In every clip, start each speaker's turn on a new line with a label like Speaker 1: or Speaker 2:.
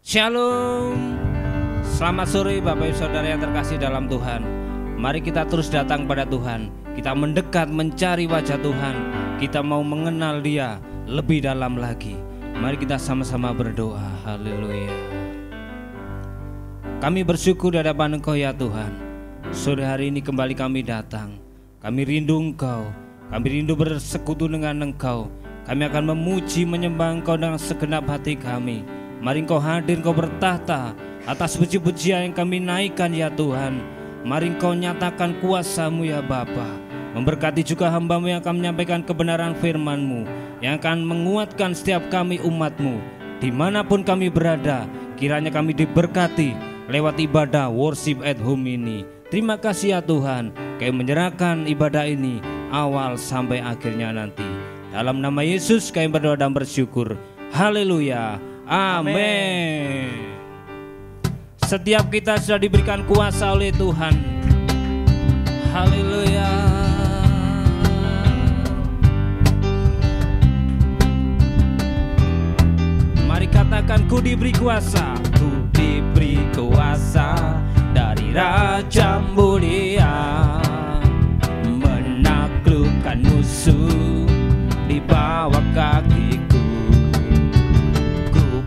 Speaker 1: Shalom. Selamat sore Bapak Ibu Saudara yang terkasih dalam Tuhan. Mari kita terus datang pada Tuhan. Kita mendekat mencari wajah Tuhan. Kita mau mengenal Dia lebih dalam lagi. Mari kita sama-sama berdoa. Haleluya. Kami bersyukur di hadapan Engkau ya Tuhan. Sore hari ini kembali kami datang. Kami rindu Engkau. Kami rindu bersekutu dengan Engkau. Kami akan memuji menyembah Engkau dengan segenap hati kami. Mari Engkau hadir, Engkau bertahta atas puji-pujian yang kami naikkan ya Tuhan. Mari Engkau nyatakan kuasa-Mu ya Bapa. Memberkati juga hamba-Mu yang akan menyampaikan kebenaran firman-Mu, yang akan menguatkan setiap kami umat-Mu. Dimanapun kami berada, kiranya kami diberkati lewat ibadah worship at home ini. Terima kasih ya Tuhan, kami menyerahkan ibadah ini awal sampai akhirnya nanti. Dalam nama Yesus kami berdoa dan bersyukur. Haleluya. Amin. Setiap kita sudah diberikan kuasa oleh Tuhan. Haleluya. Mari katakan, ku diberi kuasa. Ku diberi kuasa dari Raja Mulia, menaklukkan musuh di bawah kakiku.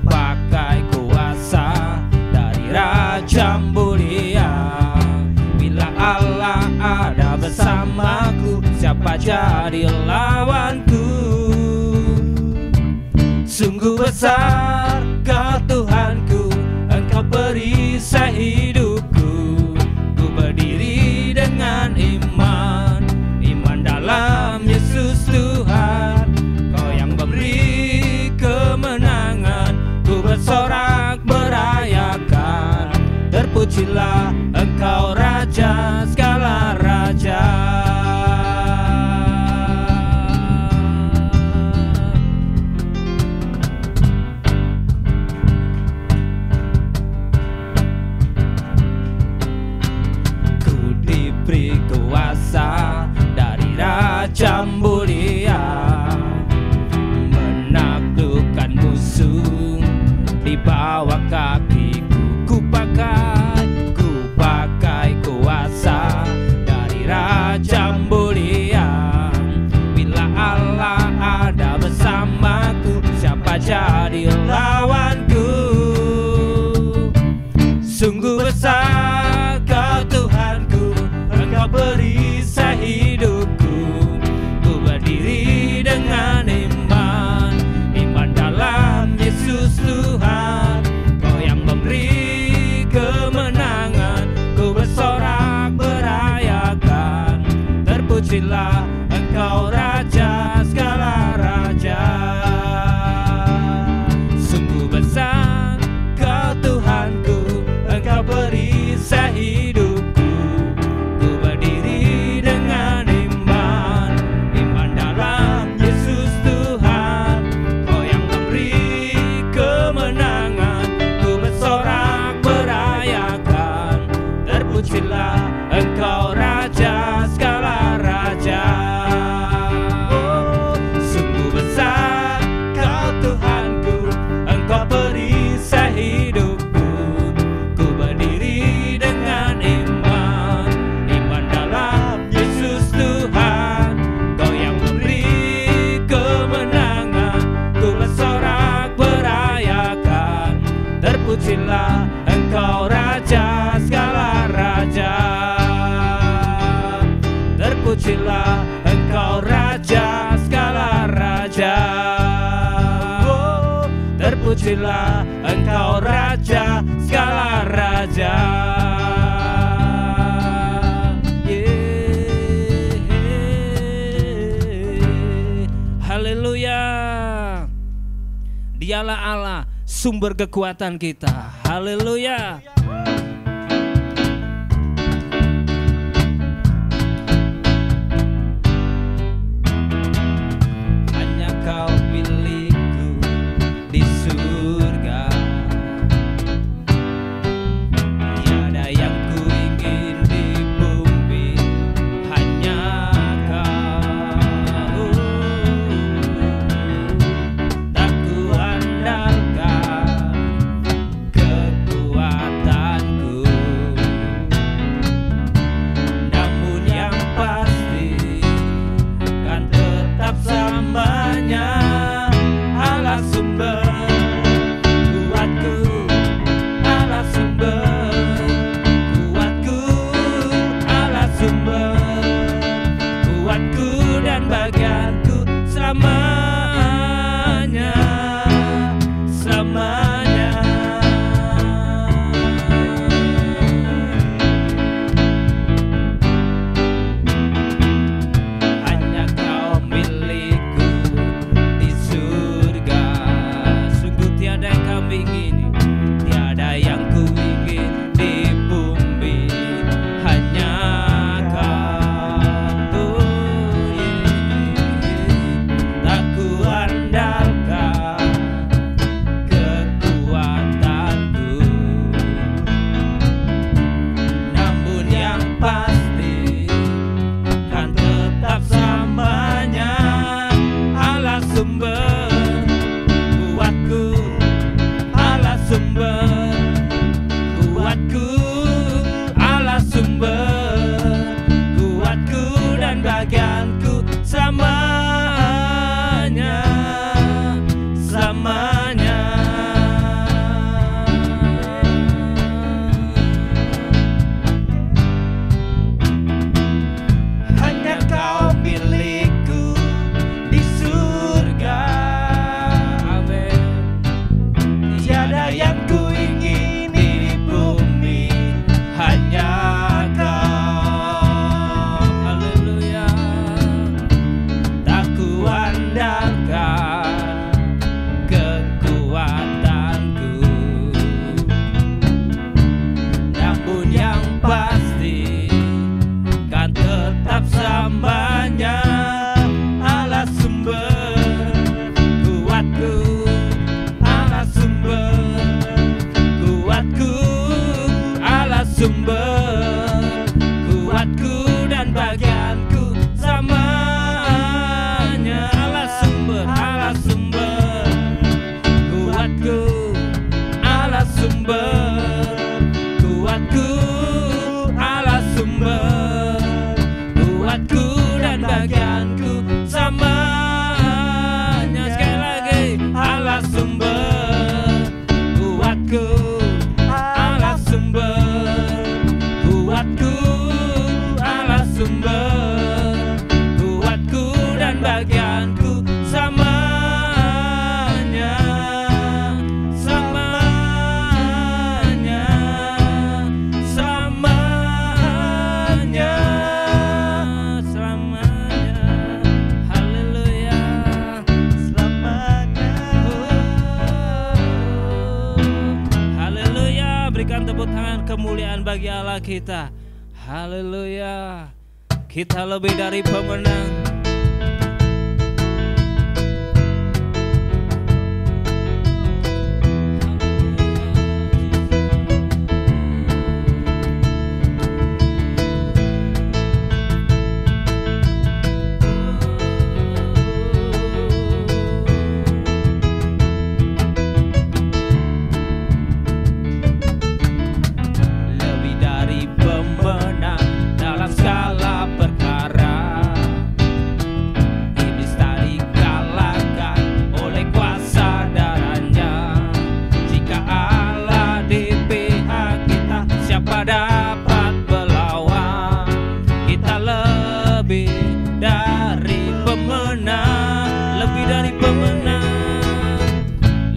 Speaker 1: Pakai kuasa dari Raja Mulia. Bila Allah ada bersamaku, siapa jadi lawanku? Sungguh besar Kau Tuhanku, Engkau perisai hidupku. Ku berdiri dengan iman, iman dalam Yesus Tuhan. Kau yang memberi kemenangan, ku bersorak merayakan. Terpujilah Engkau Raja segala raja. Ku diberi kuasa dari Raja Mulia, menaklukkan musuh di bawah kakiku. Ku pakai kuasa dari Raja Mulia. Bila Allah ada bersamaku, siapa jadi lawanku? Sungguh besar Kau Tuhanku, Engkau perisai hidupku. Ku berdiri dengan iman, iman dalam Yesus Tuhan. Kau yang memberi kemenangan, ku bersorak merayakan. Terpujilah Engkau Raja segala raja. Sungguh besar Kau Tuhanku, Engkau perisai hidupku. Ku berdiri dengan iman, iman dalam Yesus Tuhan. Kau yang memberi kemenangan, ku bersorak merayakan. Terpujilah Engkau Raja segala raja. Oh, sungguh besar Kau Tuhanku, Engkau perisai hidupku. Ku berdiri dengan iman, iman dalam Yesus Tuhan. Kau yang memberi kemenangan, ku bersorak merayakan. Terpujilah Engkau Raja segala raja. Terpujilah Engkau Raja segala raja. Oh, terpujilah Engkau Raja segala raja. Haleluya. Dialah Allah, sumber kekuatan kita. Haleluya. Hanya Kau milikku di surga. Tiada yang ku ingin di bumi, hanya Kau. Tak ku andalkan mengandalkan kekuatanku, namun yang pasti kan tetap samanya Allah sumber kuatku, Allah sumber kuatku, Allah sumber kuatku dan bagianku samanya Allah sumber kuatku, Allah sumber kuatku, Allah sumber kuatku dan bagianku samanya. Sekali lagi, Allah sumber kuatku, Allah sumber kuatku, Allah sumber kuatku dan bagianku samanya, samanya, samanya, selamanya. Haleluya, selamanya. Haleluya, berikan tepuk tangan kemuliaan bagi Allah kita. Haleluya, kita lebih dari pemenang. Lebih dari pemenang dalam segala perkara. Iblis tak dikalahkan oleh kuasa darahnya. Jika Allah di pihak kita, siapa dapat melawan? Kita lebih dari pemenang, lebih dari pemenang,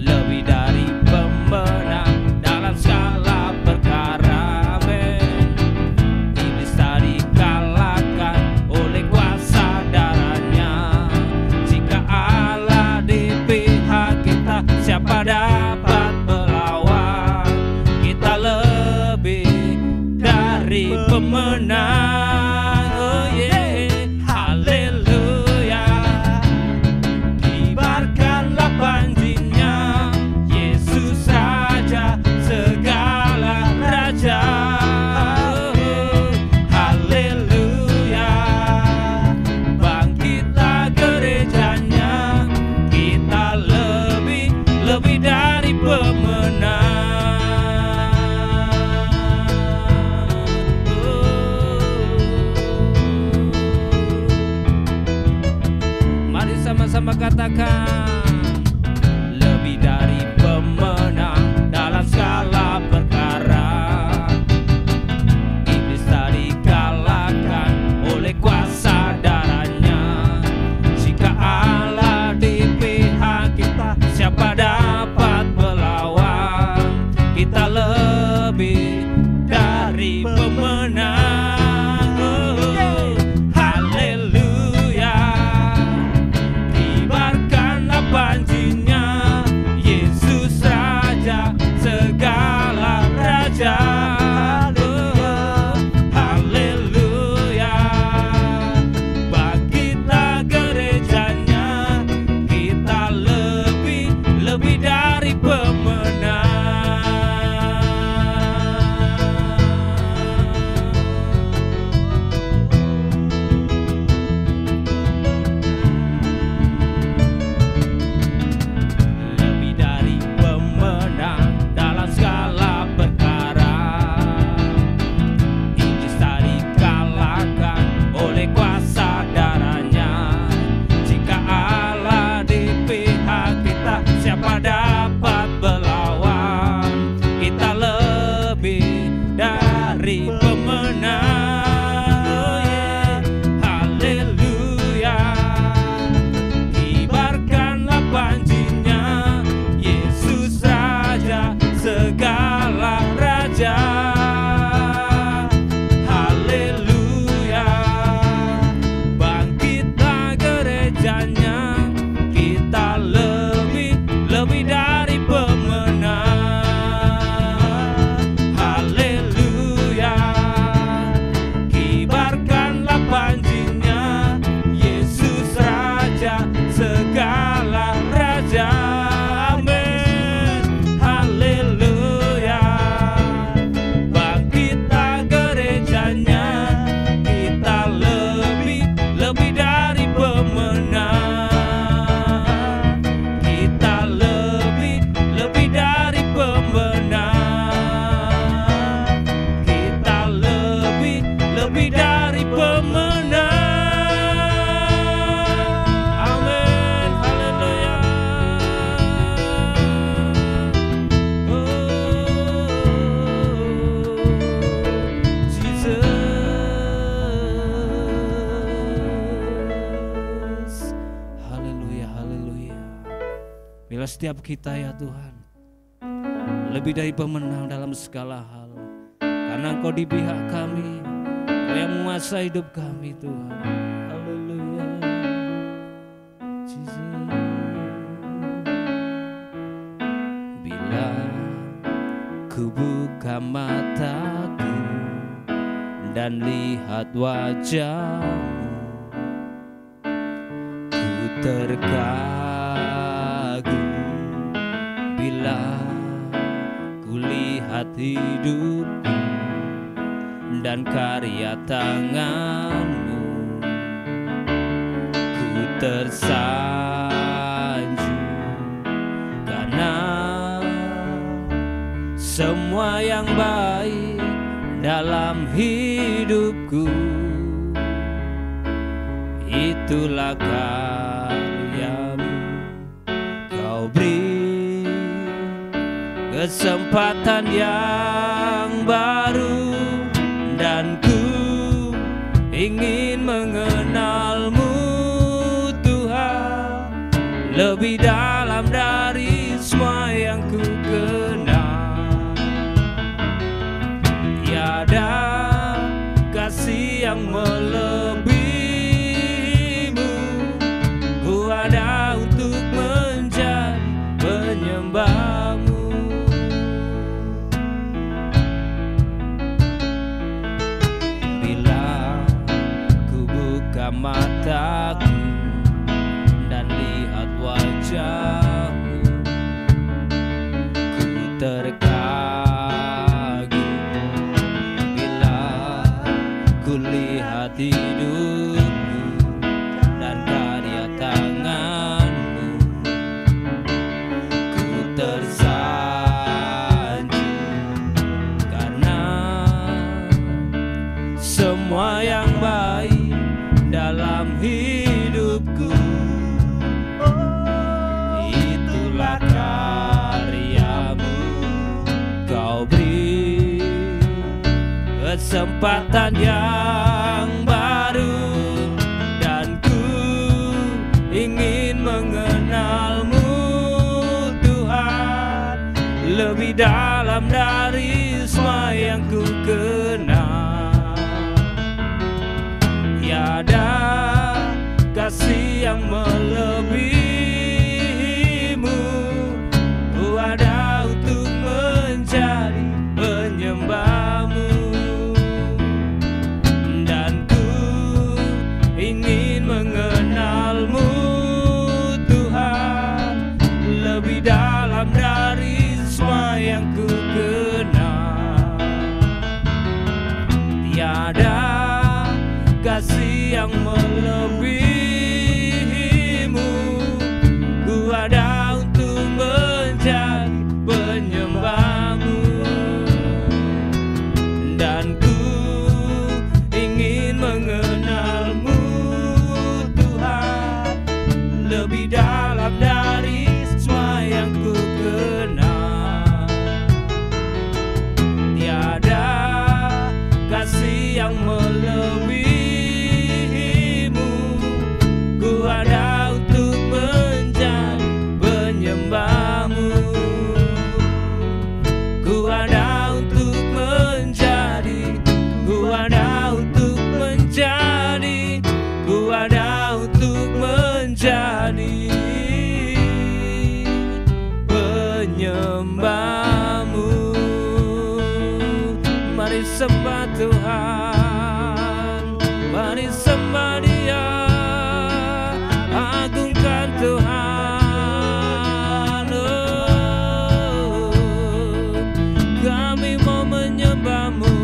Speaker 1: lebih dari pemenang dalam segala perkara. Amin. Iblis tak dikalahkan oleh kuasa darahnya. Jika Allah di pihak kita, siapa dapat melawan? Kita lebih dari pemenang. Oh yeah, haleluya. Kibarkanlah panjinya, Yesus Raja segala raja. Haleluya, bangkitlah gerejanya, kita lebih dari pemenang. Mari sama-sama katakan, lebih dari pemenang dalam segala perkara. Iblis tak dikalahkan oleh kuasa darahnya. Jika Allah di pihak kita, siapa dapat melawan? Kita lebih dari pemenang. Oh, haleluya. Kibarkanlah panjinya, Yesus Raja segala Bila setiap kita ya Tuhan lebih dari pemenang dalam segala hal, karena Engkau di pihak kami, Engkau yang menguasai hidup kami Tuhan. Haleluya. Bila ku buka mataku dan lihat wajah-Mu, ku terkagum bila ku lihat hidupku dan karya tangan-Mu. Ku tersanjung karena semua yang baik dalam hidupku itulah karya-Mu. Kau beri kesempatan yang baru dan ku ingin mengenal-Mu Tuhan lebih dalam dari semua yang ku kenal. Tiada kasih yang melebihi-Mu, ku ada untuk menjadi penyembah-Mu. Bila ku buka mataku dan lihat wajah-Mu, ku terkagum bila ku lihat hidupku dan karya tangan-Mu. Ku tersanjung karena semua yang baik dalam hidupku itulah karya-Mu. Kau beri kesempatan yang baru dan ku ingin mengenal-Mu Tuhan lebih dalam dari semua yang ku kenal. Tiada kasih yang melebihi-Mu, ku ada untuk menjadi penyembah-Mu. Dan ku ingin mengenal-Mu Tuhan lebih dalam dari semua yang ku kenal. Tiada kasih yang melebihi-Mu, ku ada untuk menjadi penyembah-Mu. Dan ku ingin mengenal-Mu Tuhan lebih dalam dari semua yang ku kenal. Tiada kasih yang melebihi-Mu, ku ada untuk menjadi penyembah-Mu. Ku ada untuk menjadi, ku ada untuk menjadi, ku ada untuk menjadi penyembah-Mu. Mari sembah Tuhan, mari sembah Dia, agungkan Tuhan. Oh, kami mau menyembah-Mu,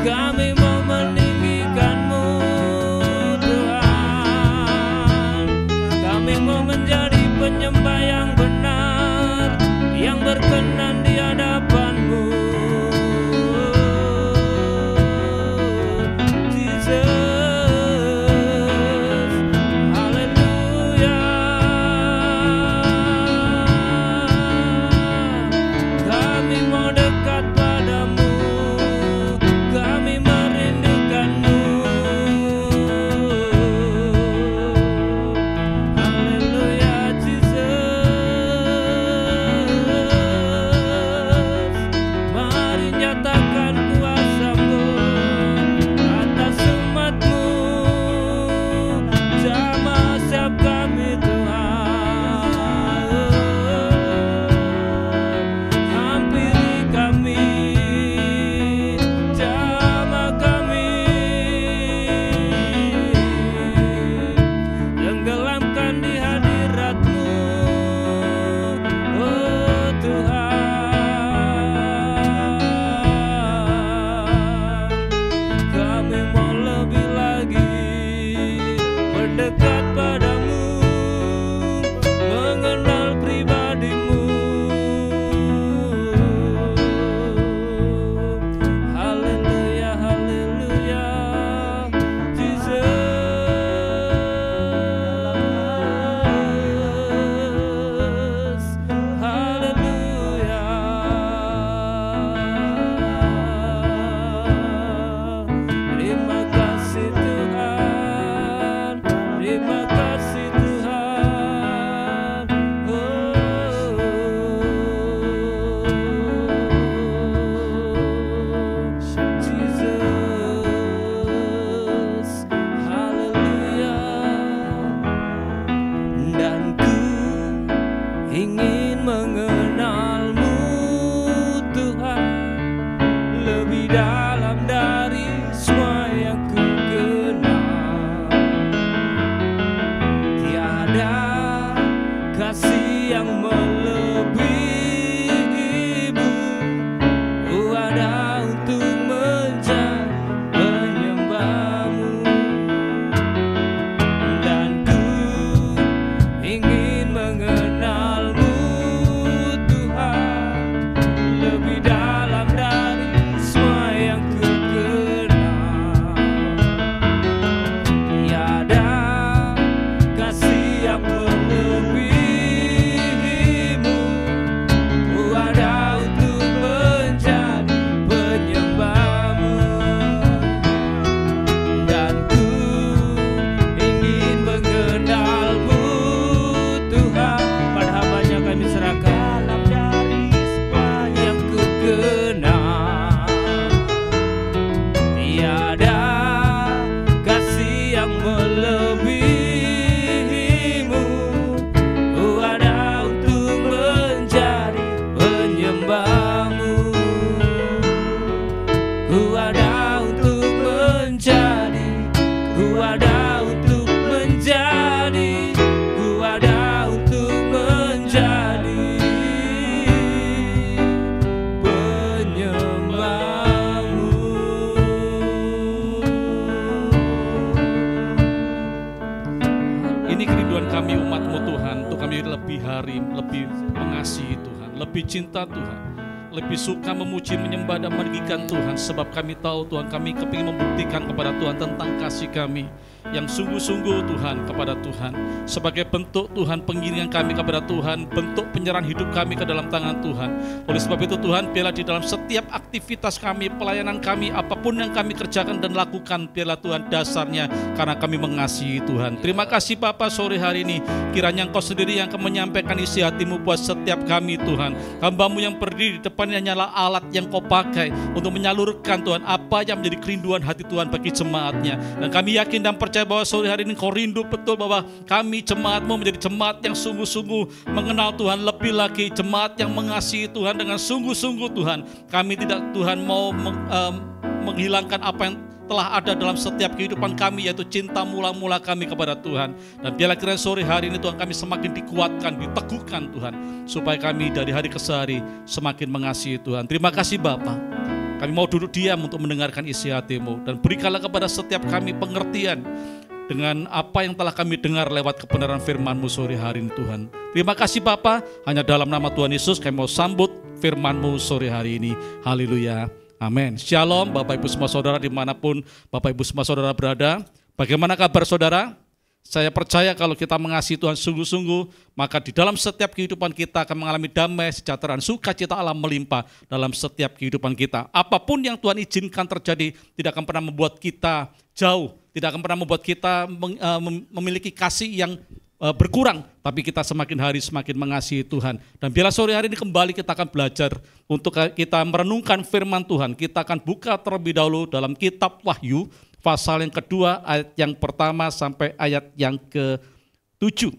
Speaker 1: kami mau meninggikan-Mu Tuhan. Kami mau menjadi penyembah yang benar, yang berkenan di hadapan-Mu. Tiada kasih yang melebihimu, ku ada untuk menjadi penyembahmu. Dan ku ingin mengenalmu Tuhan, lebih dalam dari semua yang ku kenal. Tiada kasih yang melebihimu, ku ada untuk menjadi penyembahmu. Dan ku ingin mengenalmu Tuhan, pada hamba-Nya kami serahkan dari semua yang ku kenal. Tiada kasih yang melebihimu, ku ada untuk menjadi penyembahmu. Ku ada untuk menjadi, ku ada untuk menjadi, ku ada untuk menjadi penyembahmu.
Speaker 2: Ini kerinduan kami umat-Mu Tuhan, untuk kami lebih lebih mengasihi Tuhan, lebih cinta Tuhan, lebih suka memuji, menyembah dan meninggikan Tuhan. Sebab kami tahu Tuhan, kami kepingin membuktikan kepada Tuhan tentang kasih kami yang sungguh-sungguh Tuhan kepada Tuhan. Sebagai bentuk Tuhan pengiringan kami kepada Tuhan, bentuk penyerahan hidup kami ke dalam tangan Tuhan. Oleh sebab itu Tuhan, biarlah di dalam setiap aktivitas kami, pelayanan kami, apapun yang kami kerjakan dan lakukan, biarlah Tuhan dasarnya karena kami mengasihi Tuhan. Terima kasih Bapa, sore hari ini kiranya Engkau sendiri yang akan menyampaikan isi hati-Mu buat setiap kami Tuhan. Hamba-Mu yang berdiri di depan hanyalah alat yang Kau pakai untuk menyalurkan Tuhan apa yang menjadi kerinduan hati Tuhan bagi jemaat-Nya. Dan kami yakin dan percaya bahwa sore hari ini Kau rindu betul bahwa kami jemaat-Mu menjadi jemaat yang sungguh-sungguh mengenal Tuhan lebih lagi, jemaat yang mengasihi Tuhan dengan sungguh-sungguh Tuhan. Kami tidak Tuhan mau menghilangkan apa yang telah ada dalam setiap kehidupan kami, yaitu cinta mula-mula kami kepada Tuhan. Dan biarlah kiranya sore hari ini Tuhan kami semakin dikuatkan, diteguhkan Tuhan, supaya kami dari hari ke hari semakin mengasihi Tuhan. Terima kasih Bapa. Kami mau duduk diam untuk mendengarkan isi hati-Mu, dan berikanlah kepada setiap kami pengertian dengan apa yang telah kami dengar lewat kebenaran firman-Mu sore hari ini Tuhan. Terima kasih Bapa, hanya dalam nama Tuhan Yesus kami mau sambut firman-Mu sore hari ini. Haleluya. Amin. Shalom Bapak Ibu semua saudara dimanapun Bapak Ibu semua saudara berada. Bagaimana kabar saudara? Saya percaya kalau kita mengasihi Tuhan sungguh-sungguh, maka di dalam setiap kehidupan kita akan mengalami damai, sejahtera, sukacita Allah melimpah dalam setiap kehidupan kita. Apapun yang Tuhan izinkan terjadi tidak akan pernah membuat kita jauh, tidak akan pernah membuat kita memiliki kasih yang berkurang, tapi kita semakin hari semakin mengasihi Tuhan. Dan biarlah sore hari ini kembali kita akan belajar untuk kita merenungkan firman Tuhan. Kita akan buka terlebih dahulu dalam kitab Wahyu, pasal yang kedua, ayat yang pertama sampai ayat yang ke-7.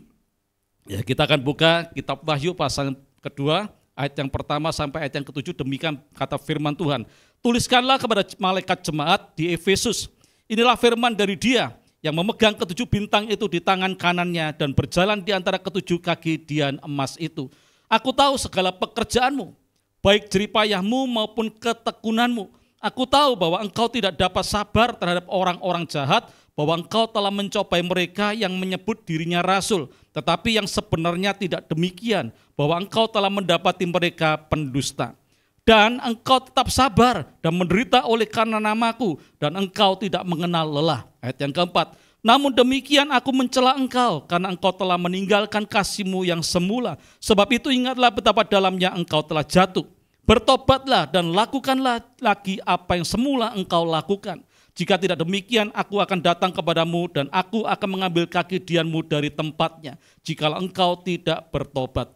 Speaker 2: Ya, kita akan buka kitab Wahyu pasal yang kedua, ayat yang pertama sampai ayat yang ke-7. Demikian kata firman Tuhan. Tuliskanlah kepada malaikat jemaat di Efesus. Inilah firman dari Dia yang memegang ketujuh bintang itu di tangan kanannya dan berjalan di antara ketujuh kaki dian emas itu. Aku tahu segala pekerjaanmu, baik jeripayahmu maupun ketekunanmu. Aku tahu bahwa engkau tidak dapat sabar terhadap orang-orang jahat, bahwa engkau telah mencobai mereka yang menyebut dirinya rasul, tetapi yang sebenarnya tidak demikian, bahwa engkau telah mendapati mereka pendusta. Dan engkau tetap sabar dan menderita oleh karena namaku, dan engkau tidak mengenal lelah. Ayat yang keempat, namun demikian aku mencela engkau, karena engkau telah meninggalkan kasihmu yang semula. Sebab itu ingatlah betapa dalamnya engkau telah jatuh. Bertobatlah dan lakukanlah lagi apa yang semula engkau lakukan. Jika tidak demikian, aku akan datang kepadamu dan aku akan mengambil kaki dianmu dari tempatnya, jikalau engkau tidak bertobat.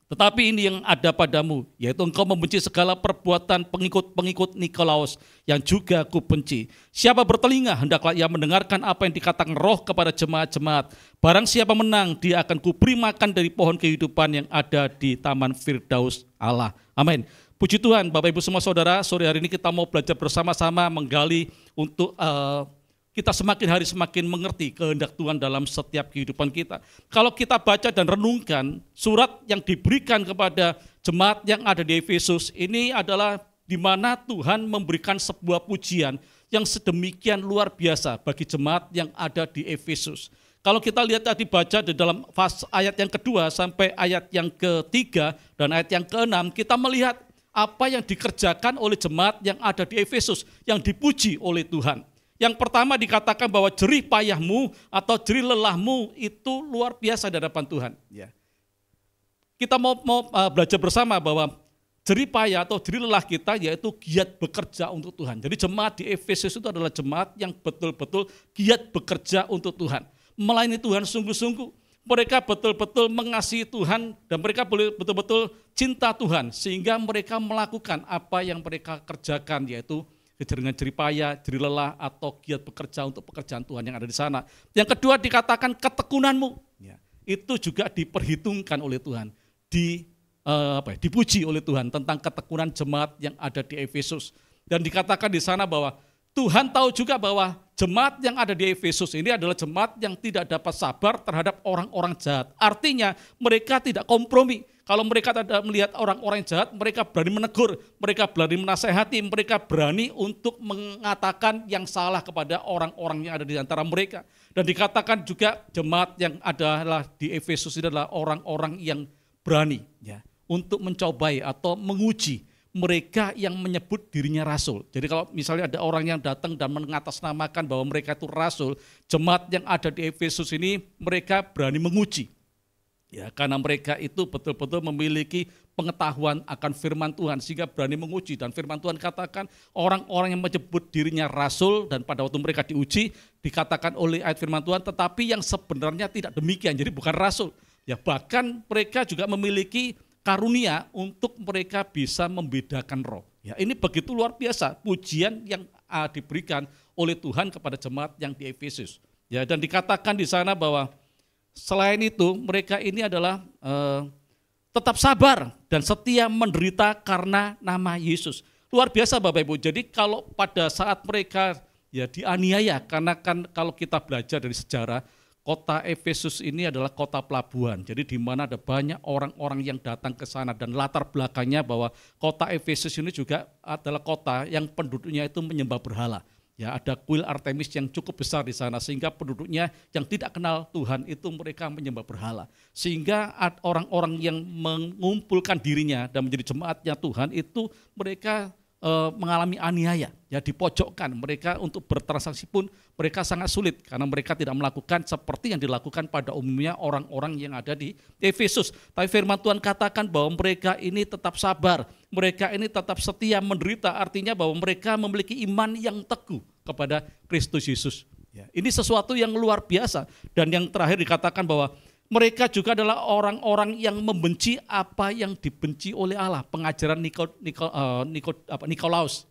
Speaker 2: Tetapi ini yang ada padamu, yaitu engkau membenci segala perbuatan pengikut-pengikut Nikolaus yang juga kubenci. Siapa bertelinga, hendaklah ia mendengarkan apa yang dikatakan Roh kepada jemaat-jemaat. Barang siapa menang, dia akan kuberi makan dari pohon kehidupan yang ada di Taman Firdaus Allah. Amin. Puji Tuhan, Bapak Ibu semua saudara, sore hari ini kita mau belajar bersama-sama menggali untuk kita semakin hari semakin mengerti kehendak Tuhan dalam setiap kehidupan kita. Kalau kita baca dan renungkan surat yang diberikan kepada jemaat yang ada di Efesus, ini adalah di mana Tuhan memberikan sebuah pujian yang sedemikian luar biasa bagi jemaat yang ada di Efesus. Kalau kita lihat tadi baca di dalam ayat yang kedua sampai ayat yang ketiga dan ayat yang keenam, kita melihat apa yang dikerjakan oleh jemaat yang ada di Efesus, yang dipuji oleh Tuhan. Yang pertama dikatakan bahwa jerih payahmu atau jerih lelahmu itu luar biasa di hadapan Tuhan. Kita mau belajar bersama bahwa jerih payah atau jerih lelah kita yaitu giat bekerja untuk Tuhan. Jadi jemaat di Efesus itu adalah jemaat yang betul-betul giat bekerja untuk Tuhan. Melayani Tuhan sungguh-sungguh. Mereka betul-betul mengasihi Tuhan dan mereka betul-betul cinta Tuhan. Sehingga mereka melakukan apa yang mereka kerjakan yaitu dengan jerih payah, jerih lelah atau giat bekerja untuk pekerjaan Tuhan yang ada di sana. Yang kedua dikatakan ketekunanmu. Itu juga diperhitungkan oleh Tuhan. Dipuji oleh Tuhan tentang ketekunan jemaat yang ada di Efesus. Dan dikatakan di sana bahwa Tuhan tahu juga bahwa jemaat yang ada di Efesus ini adalah jemaat yang tidak dapat sabar terhadap orang-orang jahat. Artinya mereka tidak kompromi. Kalau mereka tidak melihat orang-orang jahat, mereka berani menegur, mereka berani menasehati, mereka berani untuk mengatakan yang salah kepada orang-orang yang ada di antara mereka. Dan dikatakan juga jemaat yang adalah di Efesus ini adalah orang-orang yang berani untuk mencobai atau menguji mereka yang menyebut dirinya rasul. Jadi kalau misalnya ada orang yang datang dan mengatasnamakan bahwa mereka itu rasul, jemaat yang ada di Efesus ini mereka berani menguji. Karena mereka itu betul-betul memiliki pengetahuan akan firman Tuhan sehingga berani menguji. Dan firman Tuhan katakan orang-orang yang menyebut dirinya rasul dan pada waktu mereka diuji dikatakan oleh ayat firman Tuhan tetapi yang sebenarnya tidak demikian, jadi bukan rasul. Bahkan mereka juga memiliki karunia untuk mereka bisa membedakan roh. Ini begitu luar biasa pujian yang diberikan oleh Tuhan kepada jemaat yang di Efesus. Dan dikatakan di sana bahwa selain itu mereka ini adalah tetap sabar dan setia menderita karena nama Yesus. Luar biasa Bapak Ibu. Jadi kalau pada saat mereka dianiaya, karena kan kalau kita belajar dari sejarah, kota Efesus ini adalah kota pelabuhan, jadi di mana ada banyak orang-orang yang datang ke sana dan latar belakangnya bahwa kota Efesus ini juga adalah kota yang penduduknya itu menyembah berhala. Ada kuil Artemis yang cukup besar di sana sehingga penduduknya yang tidak kenal Tuhan itu mereka menyembah berhala. Sehingga orang-orang yang mengumpulkan dirinya dan menjadi jemaatnya Tuhan itu mereka mengalami aniaya, dipojokkan. Mereka untuk bertransaksi pun mereka sangat sulit karena mereka tidak melakukan seperti yang dilakukan pada umumnya orang-orang yang ada di Efesus. Tapi firman Tuhan katakan bahwa mereka ini tetap sabar, mereka ini tetap setia menderita, artinya bahwa mereka memiliki iman yang teguh kepada Kristus Yesus. Ini sesuatu yang luar biasa. Dan yang terakhir dikatakan bahwa mereka juga adalah orang-orang yang membenci apa yang dibenci oleh Allah. Pengajaran Nikolaus,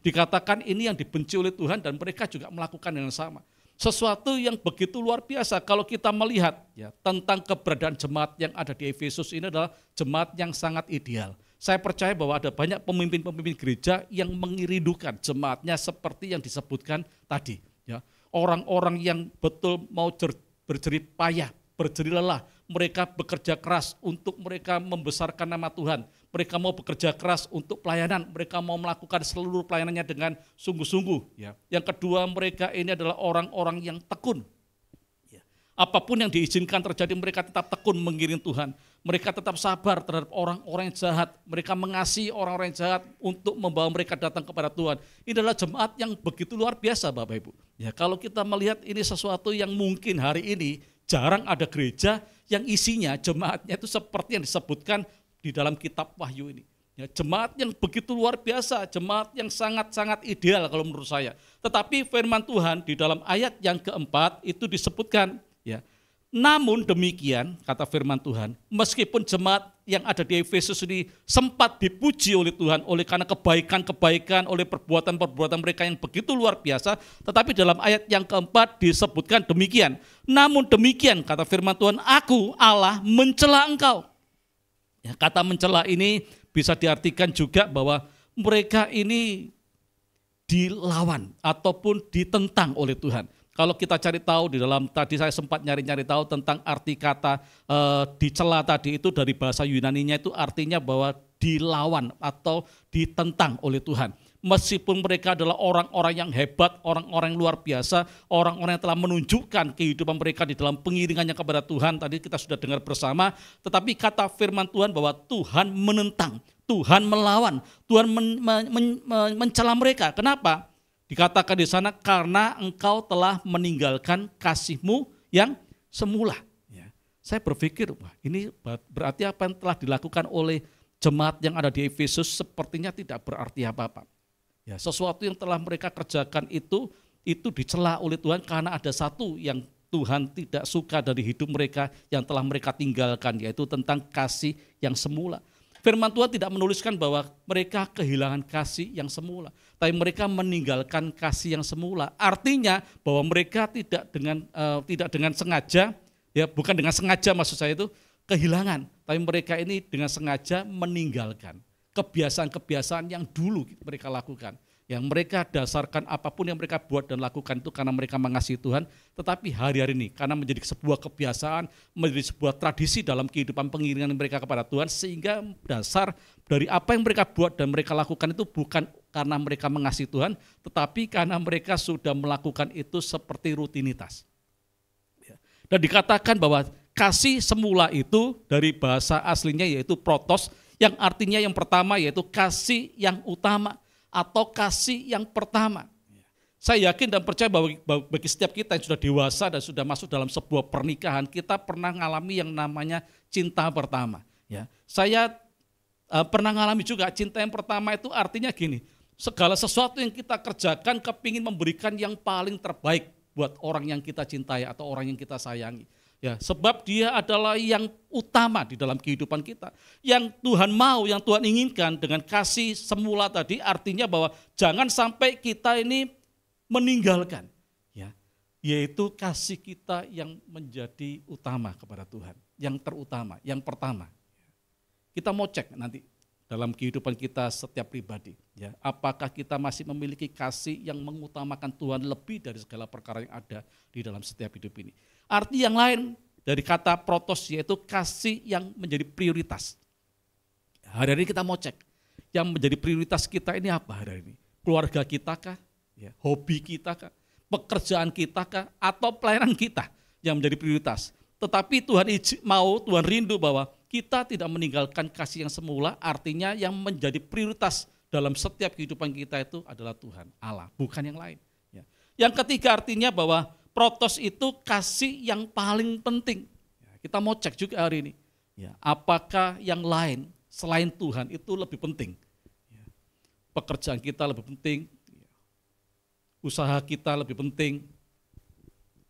Speaker 2: dikatakan ini yang dibenci oleh Tuhan dan mereka juga melakukan yang sama. Sesuatu yang begitu luar biasa kalau kita melihat tentang keberadaan jemaat yang ada di Efesus ini adalah jemaat yang sangat ideal. Saya percaya bahwa ada banyak pemimpin-pemimpin gereja yang mengirindukan jemaatnya seperti yang disebutkan tadi. Orang-orang yang betul mau berjerih payah, berjerih lelah, mereka bekerja keras untuk mereka membesarkan nama Tuhan. Mereka mau bekerja keras untuk pelayanan, mereka mau melakukan seluruh pelayanannya dengan sungguh-sungguh. Yang kedua, mereka ini adalah orang-orang yang tekun. Apapun yang diizinkan terjadi, mereka tetap tekun mengiring Tuhan. Mereka tetap sabar terhadap orang-orang yang jahat. Mereka mengasihi orang-orang yang jahat untuk membawa mereka datang kepada Tuhan. Ini adalah jemaat yang begitu luar biasa Bapak Ibu. Kalau kita melihat ini sesuatu yang mungkin hari ini jarang ada gereja yang isinya jemaatnya itu seperti yang disebutkan di dalam kitab Wahyu ini. Jemaat yang begitu luar biasa, jemaat yang sangat-sangat ideal kalau menurut saya. Tetapi firman Tuhan di dalam ayat yang keempat itu disebutkan, namun demikian kata firman Tuhan, meskipun jemaat yang ada di Efesus ini sempat dipuji oleh Tuhan oleh karena kebaikan-kebaikan, oleh perbuatan-perbuatan mereka yang begitu luar biasa, tetapi dalam ayat yang keempat disebutkan demikian. Namun demikian kata firman Tuhan, aku Allah mencela engkau. Kata mencela ini bisa diartikan juga bahwa mereka ini dilawan ataupun ditentang oleh Tuhan. Kalau kita cari tahu di dalam, tadi saya sempat nyari-nyari tahu tentang arti kata dicela tadi, itu dari bahasa Yunaninya itu artinya bahwa dilawan atau ditentang oleh Tuhan. Meskipun mereka adalah orang-orang yang hebat, orang-orang yang luar biasa, orang-orang yang telah menunjukkan kehidupan mereka di dalam pengiringannya kepada Tuhan, tadi kita sudah dengar bersama, tetapi kata firman Tuhan bahwa Tuhan menentang, Tuhan melawan, Tuhan mencela mereka. Kenapa? Dikatakan di sana, karena engkau telah meninggalkan kasih-Mu yang semula. Ya. Saya berpikir, wah, ini berarti apa yang telah dilakukan oleh jemaat yang ada di Efesus sepertinya tidak berarti apa-apa. Ya, sesuatu yang telah mereka kerjakan itu dicela oleh Tuhan karena ada satu yang Tuhan tidak suka dari hidup mereka yang telah mereka tinggalkan, yaitu tentang kasih yang semula. Firman Tuhan tidak menuliskan bahwa mereka kehilangan kasih yang semula, tapi mereka meninggalkan kasih yang semula. Artinya bahwa mereka tidak dengan sengaja, ya bukan dengan sengaja maksud saya itu kehilangan, tapi mereka ini dengan sengaja meninggalkan kebiasaan-kebiasaan yang dulu mereka lakukan. Yang mereka dasarkan apapun yang mereka buat dan lakukan itu karena mereka mengasihi Tuhan, tetapi hari-hari ini karena menjadi sebuah kebiasaan, menjadi sebuah tradisi dalam kehidupan pengiringan mereka kepada Tuhan, sehingga dasar dari apa yang mereka buat dan mereka lakukan itu bukan karena mereka mengasihi Tuhan, tetapi karena mereka sudah melakukan itu seperti rutinitas. Dan dikatakan bahwa kasih semula itu dari bahasa aslinya yaitu protos, yang artinya yang pertama yaitu kasih yang utama atau kasih yang pertama. Saya yakin dan percaya bahwa bagi setiap kita yang sudah dewasa dan sudah masuk dalam sebuah pernikahan, kita pernah mengalami yang namanya cinta pertama. Ya, saya pernah mengalami juga cinta yang pertama itu artinya gini, segala sesuatu yang kita kerjakan kepingin memberikan yang paling terbaik buat orang yang kita cintai atau orang yang kita sayangi. Ya, sebab dia adalah yang utama di dalam kehidupan kita. Yang Tuhan mau, yang Tuhan inginkan dengan kasih semula tadi artinya bahwa jangan sampai kita ini meninggalkan, ya, yaitu kasih kita yang menjadi utama kepada Tuhan, yang terutama, yang pertama. Kita mau cek nanti dalam kehidupan kita setiap pribadi, ya, apakah kita masih memiliki kasih yang mengutamakan Tuhan lebih dari segala perkara yang ada di dalam setiap hidup ini. Arti yang lain dari kata protos yaitu kasih yang menjadi prioritas. Hari ini kita mau cek, yang menjadi prioritas kita ini apa hari ini? Keluarga kita kah? Ya, hobi kita kah? Pekerjaan kita kah? Atau pelayanan kita yang menjadi prioritas? Tetapi Tuhan Tuhan rindu bahwa kita tidak meninggalkan kasih yang semula, artinya yang menjadi prioritas dalam setiap kehidupan kita itu adalah Tuhan, Allah, bukan yang lain. Ya. Yang ketiga artinya bahwa protos itu kasih yang paling penting. Ya, kita mau cek juga hari ini, ya, apakah yang lain selain Tuhan itu lebih penting? Ya. Pekerjaan kita lebih penting, ya. Usaha kita lebih penting,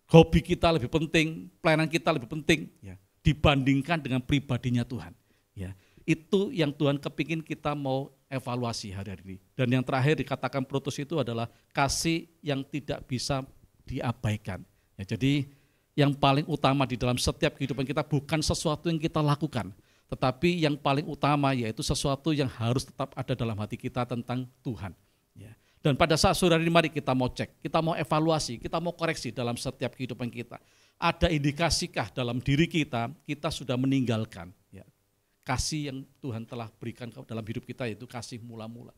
Speaker 2: hobi kita lebih penting, pelayanan kita lebih penting, ya, dibandingkan dengan pribadinya Tuhan. Ya, itu yang Tuhan kepingin kita mau evaluasi hari-hari ini. Dan yang terakhir dikatakan protos itu adalah kasih yang tidak bisa diabaikan. Ya, jadi yang paling utama di dalam setiap kehidupan kita bukan sesuatu yang kita lakukan, tetapi yang paling utama yaitu sesuatu yang harus tetap ada dalam hati kita tentang Tuhan. Ya. Dan pada saat sore ini mari kita mau cek, kita mau evaluasi, kita mau koreksi dalam setiap kehidupan kita. Ada indikasikah dalam diri kita sudah meninggalkan, ya, kasih yang Tuhan telah berikan dalam hidup kita, yaitu kasih mula-mula.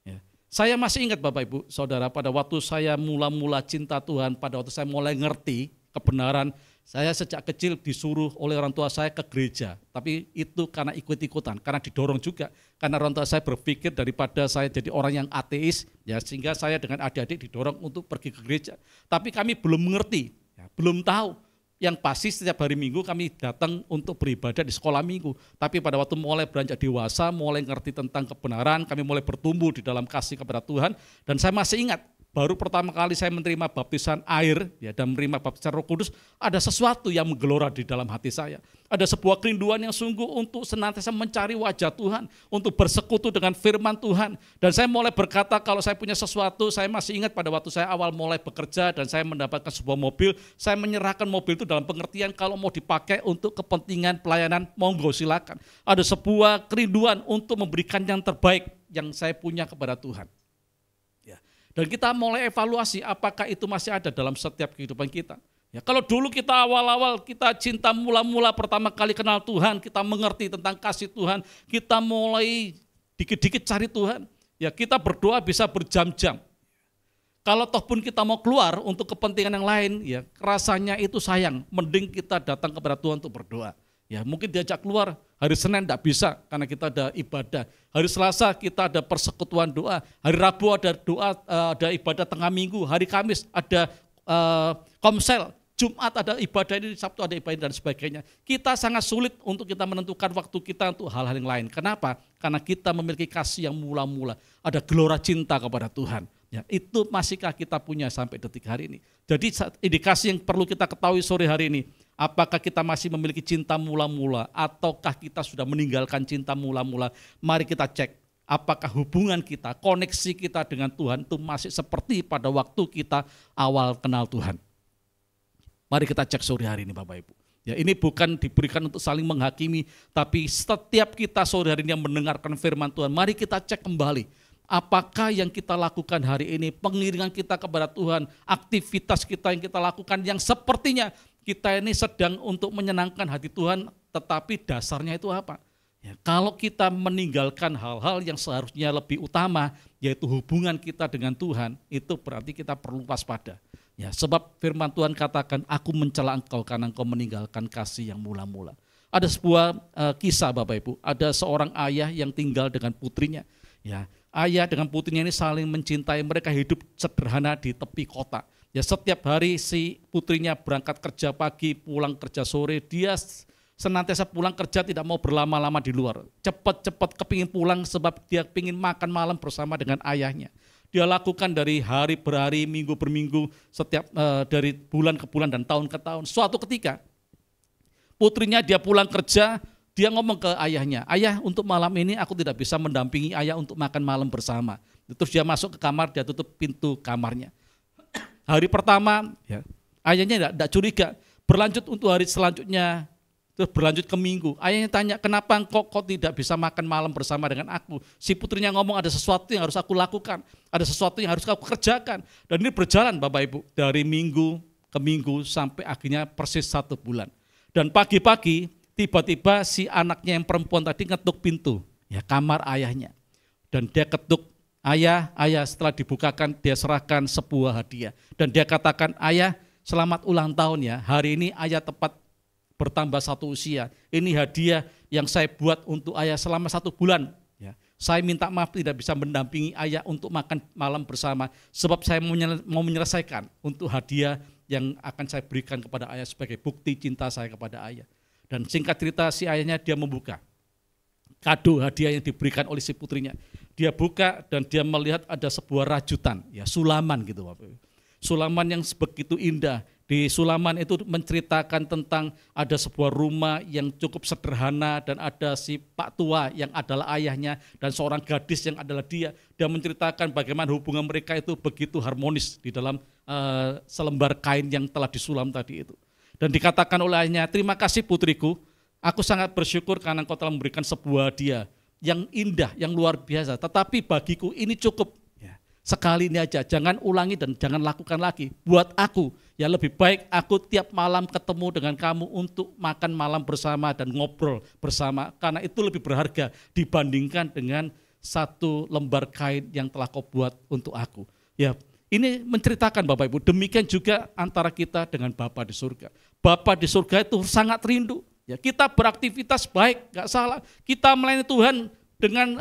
Speaker 2: Ya. Saya masih ingat Bapak Ibu Saudara, pada waktu saya mula-mula cinta Tuhan, pada waktu saya mulai ngerti kebenaran, saya sejak kecil disuruh oleh orang tua saya ke gereja. Tapi itu karena ikut-ikutan, karena didorong juga. Karena orang tua saya berpikir daripada saya jadi orang yang ateis, ya, sehingga saya dengan adik-adik didorong untuk pergi ke gereja. Tapi kami belum mengerti, ya, belum tahu. Yang pasti setiap hari Minggu kami datang untuk beribadah di sekolah minggu. Tapi pada waktu mulai beranjak dewasa, mulai ngerti tentang kebenaran, kami mulai bertumbuh di dalam kasih kepada Tuhan. Dan saya masih ingat, baru pertama kali saya menerima baptisan air, ya, dan menerima baptisan Roh Kudus, ada sesuatu yang menggelora di dalam hati saya. Ada sebuah kerinduan yang sungguh untuk senantiasa mencari wajah Tuhan, untuk bersekutu dengan firman Tuhan. Dan saya mulai berkata kalau saya punya sesuatu, saya masih ingat pada waktu saya awal mulai bekerja dan saya mendapatkan sebuah mobil, saya menyerahkan mobil itu dalam pengertian kalau mau dipakai untuk kepentingan pelayanan, monggo silakan. Ada sebuah kerinduan untuk memberikan yang terbaik yang saya punya kepada Tuhan. Dan kita mulai evaluasi apakah itu masih ada dalam setiap kehidupan kita. Ya, kalau dulu kita awal-awal kita cinta mula-mula pertama kali kenal Tuhan, kita mengerti tentang kasih Tuhan, kita mulai dikit-dikit cari Tuhan. Ya, kita berdoa bisa berjam-jam. Kalau toh pun kita mau keluar untuk kepentingan yang lain, ya rasanya itu sayang. Mending kita datang kepada Tuhan untuk berdoa. Ya, mungkin diajak keluar hari Senin tidak bisa karena kita ada ibadah. Hari Selasa kita ada persekutuan doa. Hari Rabu ada doa, ada ibadah tengah minggu. Hari Kamis ada komsel. Jumat ada ibadah ini, Sabtu ada ibadah dan sebagainya. Kita sangat sulit untuk kita menentukan waktu kita untuk hal-hal yang lain. Kenapa? Karena kita memiliki kasih yang mula-mula. Ada gelora cinta kepada Tuhan. Ya, itu masihkah kita punya sampai detik hari ini? Jadi indikasi yang perlu kita ketahui sore hari ini, apakah kita masih memiliki cinta mula-mula ataukah kita sudah meninggalkan cinta mula-mula? Mari kita cek apakah hubungan kita, koneksi kita dengan Tuhan itu masih seperti pada waktu kita awal kenal Tuhan. Mari kita cek sore hari ini Bapak Ibu. Ya, ini bukan diberikan untuk saling menghakimi, tapi setiap kita sore hari ini yang mendengarkan firman Tuhan, mari kita cek kembali. Apakah yang kita lakukan hari ini, pengiringan kita kepada Tuhan, aktivitas kita yang kita lakukan yang sepertinya kita ini sedang untuk menyenangkan hati Tuhan, tetapi dasarnya itu apa? Ya, kalau kita meninggalkan hal-hal yang seharusnya lebih utama, yaitu hubungan kita dengan Tuhan, itu berarti kita perlu waspada. Ya, sebab firman Tuhan katakan, aku mencela engkau karena engkau meninggalkan kasih yang mula-mula. Ada sebuah kisah Bapak Ibu, ada seorang ayah yang tinggal dengan putrinya. Ya, ayah dengan putrinya ini saling mencintai, mereka hidup sederhana di tepi kota. Ya, setiap hari si putrinya berangkat kerja pagi, pulang kerja sore, dia senantiasa pulang kerja tidak mau berlama-lama di luar. Cepat-cepat kepingin pulang sebab dia pingin makan malam bersama dengan ayahnya. Dia lakukan dari hari per hari, minggu per minggu, setiap dari bulan ke bulan dan tahun ke tahun. Suatu ketika putrinya dia pulang kerja, dia ngomong ke ayahnya, ayah untuk malam ini aku tidak bisa mendampingi ayah untuk makan malam bersama. Terus dia masuk ke kamar, dia tutup pintu kamarnya. Hari pertama ya, ayahnya tidak curiga, berlanjut untuk hari selanjutnya, terus berlanjut ke minggu. Ayahnya tanya, kenapa kok tidak bisa makan malam bersama dengan aku? Si putrinya ngomong ada sesuatu yang harus aku lakukan, ada sesuatu yang harus aku kerjakan. Dan ini berjalan Bapak Ibu, dari minggu ke minggu sampai akhirnya persis 1 bulan. Dan pagi-pagi tiba-tiba si anaknya yang perempuan tadi ngetuk pintu, ya kamar ayahnya. Dan dia ketuk, ayah setelah dibukakan dia serahkan sebuah hadiah. Dan dia katakan, ayah selamat ulang tahun ya, hari ini ayah tepat bertambah 1 usia. Ini hadiah yang saya buat untuk ayah selama 1 bulan. Ya, saya minta maaf tidak bisa mendampingi ayah untuk makan malam bersama, sebab saya mau menyelesaikan untuk hadiah yang akan saya berikan kepada ayah sebagai bukti cinta saya kepada ayah. Dan singkat cerita si ayahnya dia membuka kado hadiah yang diberikan oleh si putrinya. Dia buka dan dia melihat ada sebuah rajutan, ya sulaman gitu Bapak. Sulaman yang begitu indah. Di sulaman itu menceritakan tentang ada sebuah rumah yang cukup sederhana dan ada si Pak Tua yang adalah ayahnya dan seorang gadis yang adalah dia. Dia menceritakan bagaimana hubungan mereka itu begitu harmonis di dalam selembar kain yang telah disulam tadi itu. Dan dikatakan oleh ayahnya, terima kasih putriku, aku sangat bersyukur karena engkau telah memberikan sebuah hadiah yang indah, yang luar biasa. Tetapi bagiku ini cukup. Sekali ini aja, jangan ulangi dan jangan lakukan lagi. Buat aku, ya lebih baik aku tiap malam ketemu dengan kamu untuk makan malam bersama dan ngobrol bersama. Karena itu lebih berharga dibandingkan dengan 1 lembar kain yang telah kau buat untuk aku. Ya, ini menceritakan Bapak Ibu, demikian juga antara kita dengan Bapa di surga. Bapa di surga itu sangat rindu. Ya, kita beraktivitas baik, gak salah. Kita melayani Tuhan dengan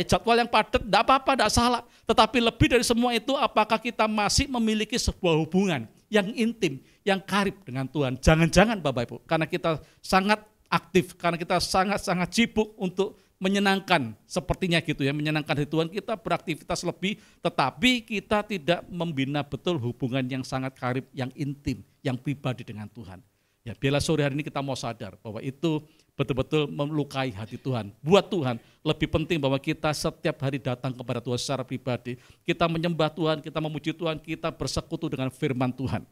Speaker 2: jadwal yang padat, tidak apa-apa, tidak salah. Tetapi lebih dari semua itu, apakah kita masih memiliki sebuah hubungan yang intim, yang karib dengan Tuhan? Jangan-jangan Bapak Ibu, karena kita sangat aktif, karena kita sangat-sangat sibuk untuk menyenangkan, sepertinya gitu ya, menyenangkan hati Tuhan, kita beraktivitas lebih, tetapi kita tidak membina betul hubungan yang sangat karib, yang intim, yang pribadi dengan Tuhan. Ya, biarlah sore hari ini kita mau sadar bahwa itu betul-betul melukai hati Tuhan. Buat Tuhan lebih penting bahwa kita setiap hari datang kepada Tuhan secara pribadi. Kita menyembah Tuhan, kita memuji Tuhan, kita bersekutu dengan firman Tuhan.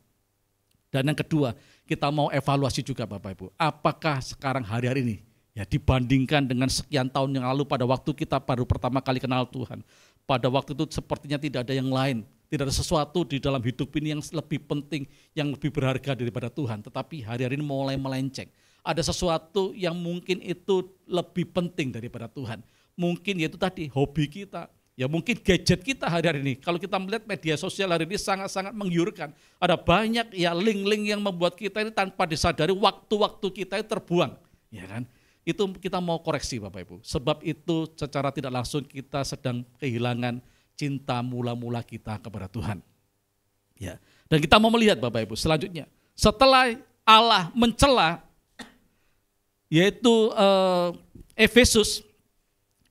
Speaker 2: Dan yang kedua, kita mau evaluasi juga Bapak Ibu. Apakah sekarang hari-hari ini ya dibandingkan dengan sekian tahun yang lalu pada waktu kita baru pertama kali kenal Tuhan. pada waktu itu sepertinya tidak ada yang lain, tidak ada sesuatu di dalam hidup ini yang lebih penting, yang lebih berharga daripada Tuhan. Tetapi hari-hari ini mulai melenceng. Ada sesuatu yang mungkin itu lebih penting daripada Tuhan. Mungkin yaitu tadi hobi kita, ya mungkin gadget kita hari-hari ini. Kalau kita melihat media sosial hari ini sangat-sangat menggiurkan. Ada banyak ya link-link yang membuat kita ini tanpa disadari waktu-waktu kita itu terbuang. Ya kan? Itu kita mau koreksi Bapak Ibu. Sebab itu secara tidak langsung kita sedang kehilangan cinta mula-mula kita kepada Tuhan. Ya. Dan kita mau melihat Bapak Ibu selanjutnya. Setelah Allah mencela yaitu Efesus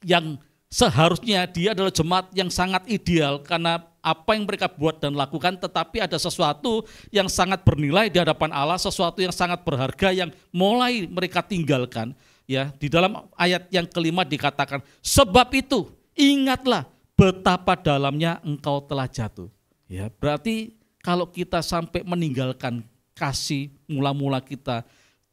Speaker 2: yang seharusnya dia adalah jemaat yang sangat ideal karena apa yang mereka buat dan lakukan, tetapi ada sesuatu yang sangat bernilai di hadapan Allah, sesuatu yang sangat berharga yang mulai mereka tinggalkan. Ya, di dalam ayat yang kelima dikatakan, sebab itu ingatlah betapa dalamnya engkau telah jatuh. Ya, berarti kalau kita sampai meninggalkan kasih mula-mula kita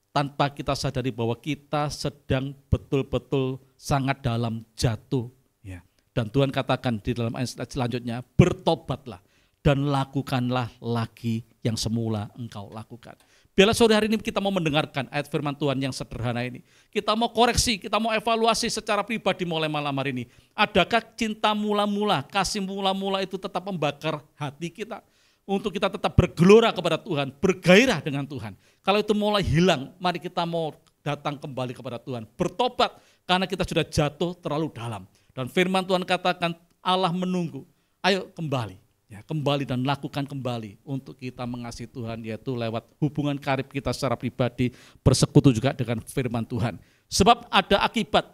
Speaker 2: tanpa kita sadari bahwa kita sedang betul-betul sangat dalam jatuh. Ya. Dan Tuhan katakan di dalam ayat selanjutnya, bertobatlah dan lakukanlah lagi yang semula engkau lakukan. Biarlah sore hari ini kita mau mendengarkan ayat firman Tuhan yang sederhana ini. Kita mau koreksi, kita mau evaluasi secara pribadi mulai malam hari ini. Adakah cinta mula-mula, kasih mula-mula itu tetap membakar hati kita? Untuk kita tetap bergelora kepada Tuhan, bergairah dengan Tuhan. Kalau itu mulai hilang, mari kita mau datang kembali kepada Tuhan. Bertobat karena kita sudah jatuh terlalu dalam. Dan firman Tuhan katakan Allah menunggu, ayo kembali. Ya, kembali dan lakukan kembali untuk kita mengasihi Tuhan, yaitu lewat hubungan karib kita secara pribadi, bersekutu juga dengan firman Tuhan. Sebab ada akibat.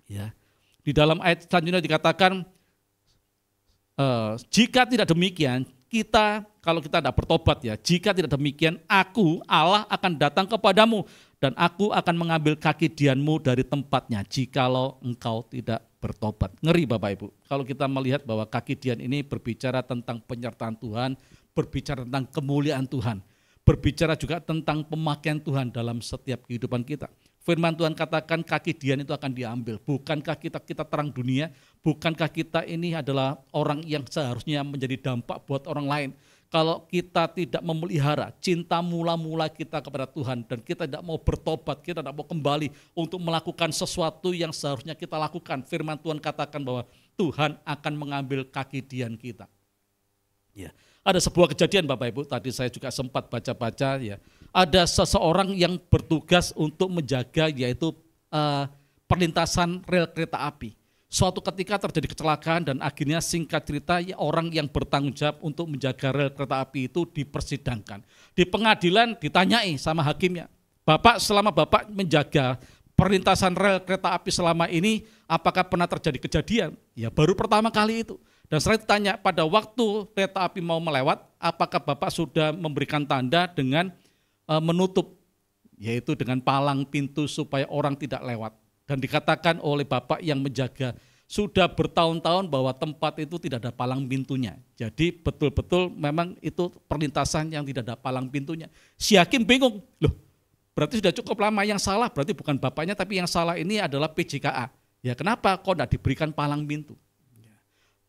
Speaker 2: Ya, di dalam ayat selanjutnya dikatakan, jika tidak demikian, kalau kita tidak bertobat ya, jika tidak demikian, aku Allah akan datang kepadamu dan aku akan mengambil kaki dianmu dari tempatnya jikalau engkau tidak bertobat. Ngeri Bapak Ibu, kalau kita melihat bahwa kaki dian ini berbicara tentang penyertaan Tuhan, berbicara tentang kemuliaan Tuhan, berbicara juga tentang pemakaian Tuhan dalam setiap kehidupan kita. Firman Tuhan katakan kaki dian itu akan diambil. Bukankah kita terang dunia? Bukankah kita ini adalah orang yang seharusnya menjadi dampak buat orang lain? Kalau kita tidak memelihara cinta mula-mula kita kepada Tuhan dan kita tidak mau bertobat, kita tidak mau kembali untuk melakukan sesuatu yang seharusnya kita lakukan. Firman Tuhan katakan bahwa Tuhan akan mengambil kaki dian kita. Ya. Ada sebuah kejadian Bapak Ibu, tadi saya juga sempat baca-baca ya. Ada seseorang yang bertugas untuk menjaga yaitu perlintasan rel kereta api. Suatu ketika terjadi kecelakaan dan akhirnya singkat cerita ya, orang yang bertanggung jawab untuk menjaga rel kereta api itu dipersidangkan. Di pengadilan ditanyai sama hakimnya, Bapak selama Bapak menjaga perlintasan rel kereta api selama ini apakah pernah terjadi kejadian? Ya baru pertama kali itu. Dan setelah ditanya pada waktu kereta api mau melewat, apakah Bapak sudah memberikan tanda dengan menutup, yaitu dengan palang pintu supaya orang tidak lewat. Dan dikatakan oleh Bapak yang menjaga, sudah bertahun-tahun bahwa tempat itu tidak ada palang pintunya. Jadi betul-betul memang itu perlintasan yang tidak ada palang pintunya. Si hakim bingung, loh berarti sudah cukup lama, yang salah berarti bukan Bapaknya tapi yang salah ini adalah PJKA. Ya kenapa kok tidak diberikan palang pintu?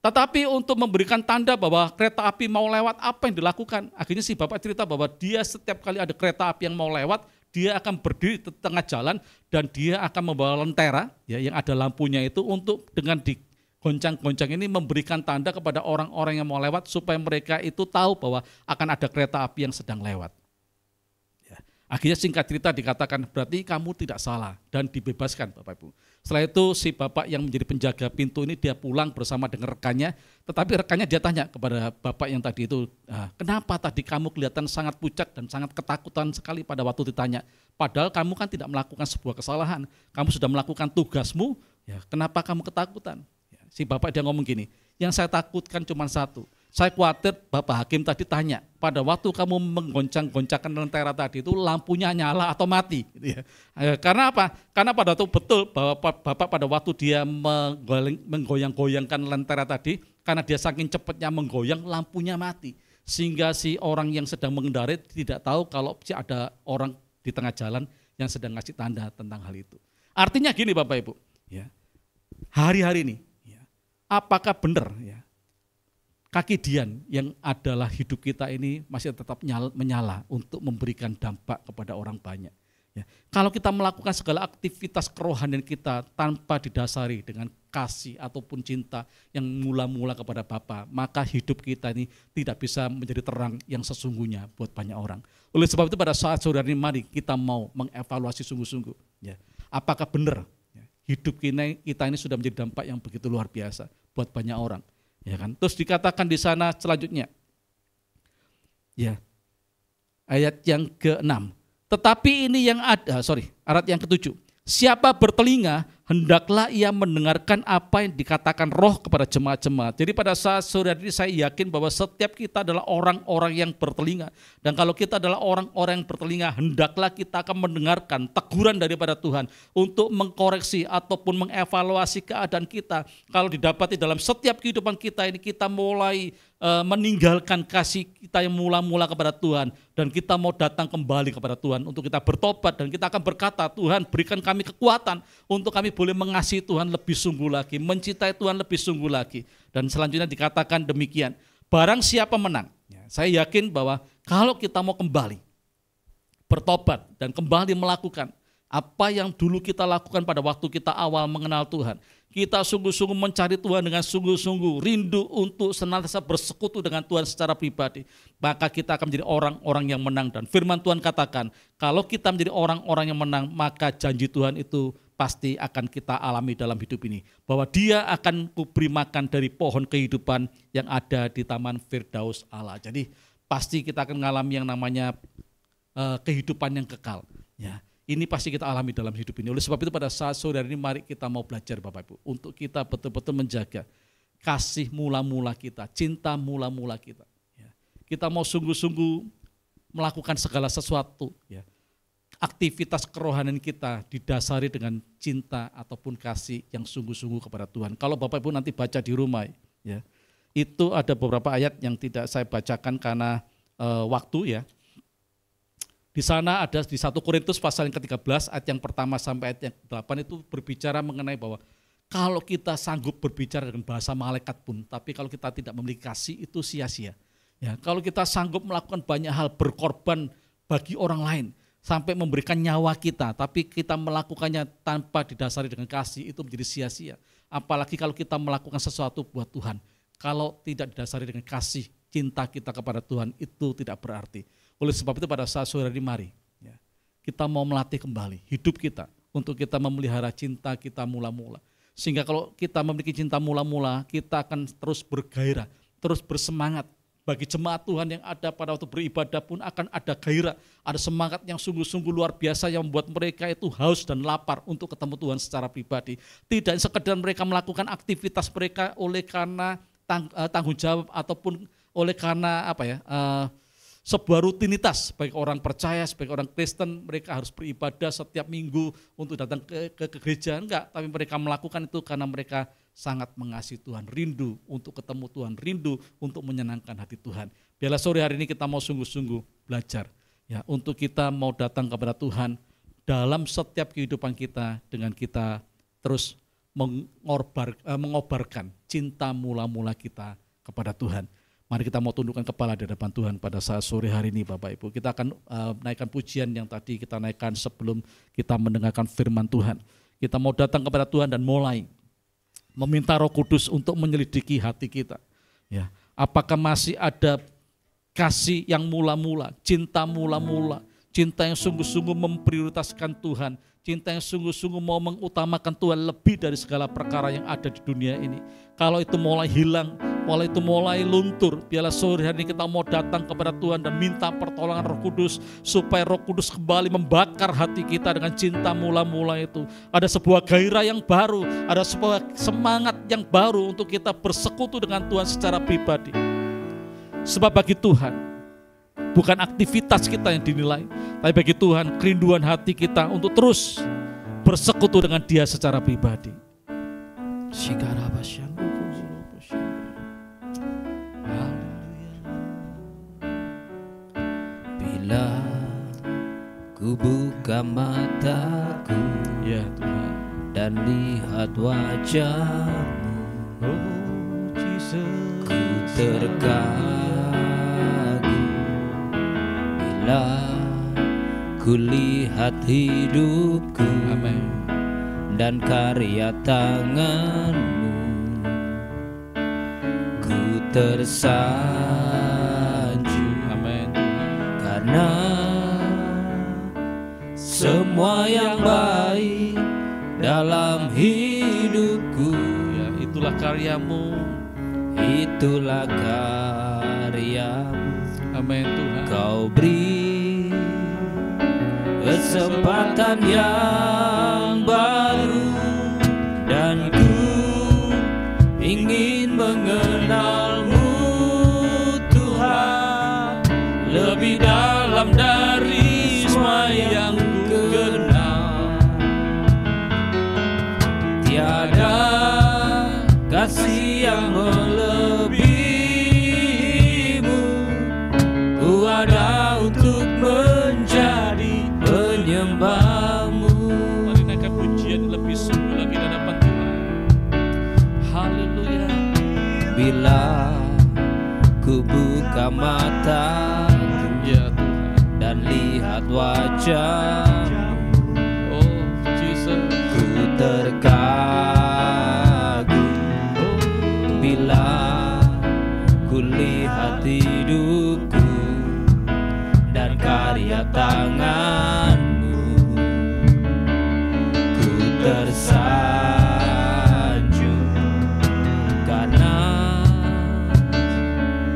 Speaker 2: Tetapi untuk memberikan tanda bahwa kereta api mau lewat, apa yang dilakukan? Akhirnya si Bapak cerita bahwa dia setiap kali ada kereta api yang mau lewat, dia akan berdiri di tengah jalan dan dia akan membawa lentera ya, yang ada lampunya itu untuk dengan digoncang-goncang ini memberikan tanda kepada orang-orang yang mau lewat supaya mereka itu tahu bahwa akan ada kereta api yang sedang lewat. Ya. Akhirnya singkat cerita dikatakan berarti kamu tidak salah dan dibebaskan Bapak Ibu. Setelah itu si Bapak yang menjadi penjaga pintu ini dia pulang bersama dengan rekannya, tetapi rekannya dia tanya kepada Bapak yang tadi itu, kenapa tadi kamu kelihatan sangat pucat dan sangat ketakutan sekali pada waktu ditanya, padahal kamu kan tidak melakukan sebuah kesalahan, kamu sudah melakukan tugasmu, ya kenapa kamu ketakutan? Ya, si Bapak dia ngomong gini, yang saya takutkan cuma satu, saya khawatir Bapak Hakim tadi tanya, pada waktu kamu menggoncang-goncangkan lentera tadi itu lampunya nyala atau mati. Gitu ya. Karena apa? Karena pada waktu betul bahwa Bapak pada waktu dia menggoyang-goyangkan lentera tadi, karena dia saking cepatnya menggoyang, lampunya mati. Sehingga si orang yang sedang mengendarai tidak tahu kalau ada orang di tengah jalan yang sedang ngasih tanda tentang hal itu. Artinya gini Bapak Ibu, ya, hari-hari ini, apakah benar ya kaki Dian yang adalah hidup kita ini masih tetap menyala untuk memberikan dampak kepada orang banyak. Ya. Kalau kita melakukan segala aktivitas kerohanian kita tanpa didasari dengan kasih ataupun cinta yang mula-mula kepada Bapa, maka hidup kita ini tidak bisa menjadi terang yang sesungguhnya buat banyak orang. Oleh sebab itu pada saat sore hari ini mari kita mau mengevaluasi sungguh-sungguh. Ya. Apakah benar ya, hidup kita ini sudah menjadi dampak yang begitu luar biasa buat banyak orang. Ya kan? Terus dikatakan di sana selanjutnya, ya ayat yang ke-6. Tetapi ini yang ada, ayat yang ke-7. Siapa bertelinga, hendaklah ia mendengarkan apa yang dikatakan Roh kepada jemaat-jemaat. Jadi pada saat sore hari ini saya yakin bahwa setiap kita adalah orang-orang yang bertelinga. Dan kalau kita adalah orang-orang yang bertelinga, hendaklah kita akan mendengarkan teguran daripada Tuhan untuk mengkoreksi ataupun mengevaluasi keadaan kita. Kalau didapati dalam setiap kehidupan kita ini kita mulai meninggalkan kasih kita yang mula-mula kepada Tuhan dan kita mau datang kembali kepada Tuhan untuk kita bertobat dan kita akan berkata, Tuhan berikan kami kekuatan untuk kami boleh mengasihi Tuhan lebih sungguh lagi, mencintai Tuhan lebih sungguh lagi. Dan selanjutnya dikatakan demikian, barang siapa menang. Ya, saya yakin bahwa kalau kita mau kembali bertobat dan kembali melakukan apa yang dulu kita lakukan pada waktu kita awal mengenal Tuhan, kita sungguh-sungguh mencari Tuhan dengan sungguh-sungguh, rindu untuk senantiasa bersekutu dengan Tuhan secara pribadi, maka kita akan menjadi orang-orang yang menang. Dan firman Tuhan katakan, kalau kita menjadi orang-orang yang menang, maka janji Tuhan itu pasti akan kita alami dalam hidup ini. Bahwa Dia akan kuberi makan dari pohon kehidupan yang ada di Taman Firdaus Allah. Jadi pasti kita akan mengalami yang namanya kehidupan yang kekal. Ya. Ini pasti kita alami dalam hidup ini. Oleh sebab itu pada saat sore hari ini mari kita mau belajar Bapak Ibu. Untuk kita betul-betul menjaga kasih mula-mula kita, cinta mula-mula kita. Ya. Kita mau sungguh-sungguh melakukan segala sesuatu. Ya. Aktivitas kerohanian kita didasari dengan cinta ataupun kasih yang sungguh-sungguh kepada Tuhan. Kalau Bapak Ibu nanti baca di rumah, ya, itu ada beberapa ayat yang tidak saya bacakan karena waktu ya. Di sana ada di 1 Korintus pasal yang ke-13 ayat yang pertama sampai ayat yang ke-8 itu berbicara mengenai bahwa kalau kita sanggup berbicara dengan bahasa malaikat pun, tapi kalau kita tidak memiliki kasih itu sia-sia. Ya, kalau kita sanggup melakukan banyak hal, berkorban bagi orang lain, sampai memberikan nyawa kita, tapi kita melakukannya tanpa didasari dengan kasih itu menjadi sia-sia. Apalagi kalau kita melakukan sesuatu buat Tuhan, kalau tidak didasari dengan kasih, cinta kita kepada Tuhan itu tidak berarti. Oleh sebab itu pada saat sore hari mari ya, kita mau melatih kembali hidup kita untuk kita memelihara cinta kita mula-mula. Sehingga kalau kita memiliki cinta mula-mula, kita akan terus bergairah, terus bersemangat. Bagi jemaat Tuhan yang ada pada waktu beribadah pun akan ada gairah, ada semangat yang sungguh-sungguh luar biasa yang membuat mereka itu haus dan lapar untuk ketemu Tuhan secara pribadi. Tidak sekedar mereka melakukan aktivitas mereka oleh karena tanggung jawab ataupun oleh karena sebuah rutinitas bagi orang percaya, sebagai orang Kristen mereka harus beribadah setiap minggu untuk datang ke gereja, enggak, tapi mereka melakukan itu karena mereka sangat mengasihi Tuhan, rindu untuk ketemu Tuhan, rindu untuk menyenangkan hati Tuhan. Biarlah sore hari ini kita mau sungguh-sungguh belajar ya untuk kita mau datang kepada Tuhan dalam setiap kehidupan kita dengan kita terus mengobarkan cinta mula-mula kita kepada Tuhan. Mari kita mau tundukkan kepala di hadapan Tuhan pada saat sore hari ini Bapak Ibu. Kita akan naikkan pujian yang tadi kita naikkan sebelum kita mendengarkan firman Tuhan. Kita mau datang kepada Tuhan dan mulai meminta Roh Kudus untuk menyelidiki hati kita. Ya, apakah masih ada kasih yang mula-mula, cinta mula-mula, cinta yang sungguh-sungguh memprioritaskan Tuhan, cinta yang sungguh-sungguh mau mengutamakan Tuhan lebih dari segala perkara yang ada di dunia ini. Kalau itu mulai hilang, mulai itu mulai luntur, biarlah sore hari ini kita mau datang kepada Tuhan dan minta pertolongan Roh Kudus supaya Roh Kudus kembali membakar hati kita dengan cinta mula-mula itu. Ada sebuah gairah yang baru, ada sebuah semangat yang baru untuk kita bersekutu dengan Tuhan secara pribadi. Sebab bagi Tuhan bukan aktivitas kita yang dinilai, tapi bagi Tuhan kerinduan hati kita untuk terus bersekutu dengan Dia secara pribadi.
Speaker 1: Bila ku buka mataku
Speaker 2: ya Tuhan
Speaker 1: dan lihat wajah-Mu,
Speaker 2: Oh Jesus.
Speaker 1: Ku terkagum bila ku lihat hidupku.
Speaker 2: Amin.
Speaker 1: Dan karya tanganmu. Ku tersanjung.
Speaker 2: Amin.
Speaker 1: Karena semua yang baik dalam hidupku.
Speaker 2: Ya, itulah karyamu.
Speaker 1: Itulah karyamu.
Speaker 2: Amin Tuhan.
Speaker 1: Kau beri kesempatan yang baru, dan ku ingin mengenalmu Tuhan lebih dalam dari semua yang ku kenal. Tiada kasih yang melebihimu. Ku ada untuk menjadi penyembahmu.
Speaker 2: Mari naikkan pujian lebih sungguh lagi di hadapan Tuhan. Haleluya.
Speaker 1: Bila ku buka mata,
Speaker 2: Ya Tuhan.
Speaker 1: dan lihat wajahmu,
Speaker 2: Oh Jesus.
Speaker 1: ku terkagum. Bila ku lihat hidupku dan karya tanganmu, ku tersanjung karena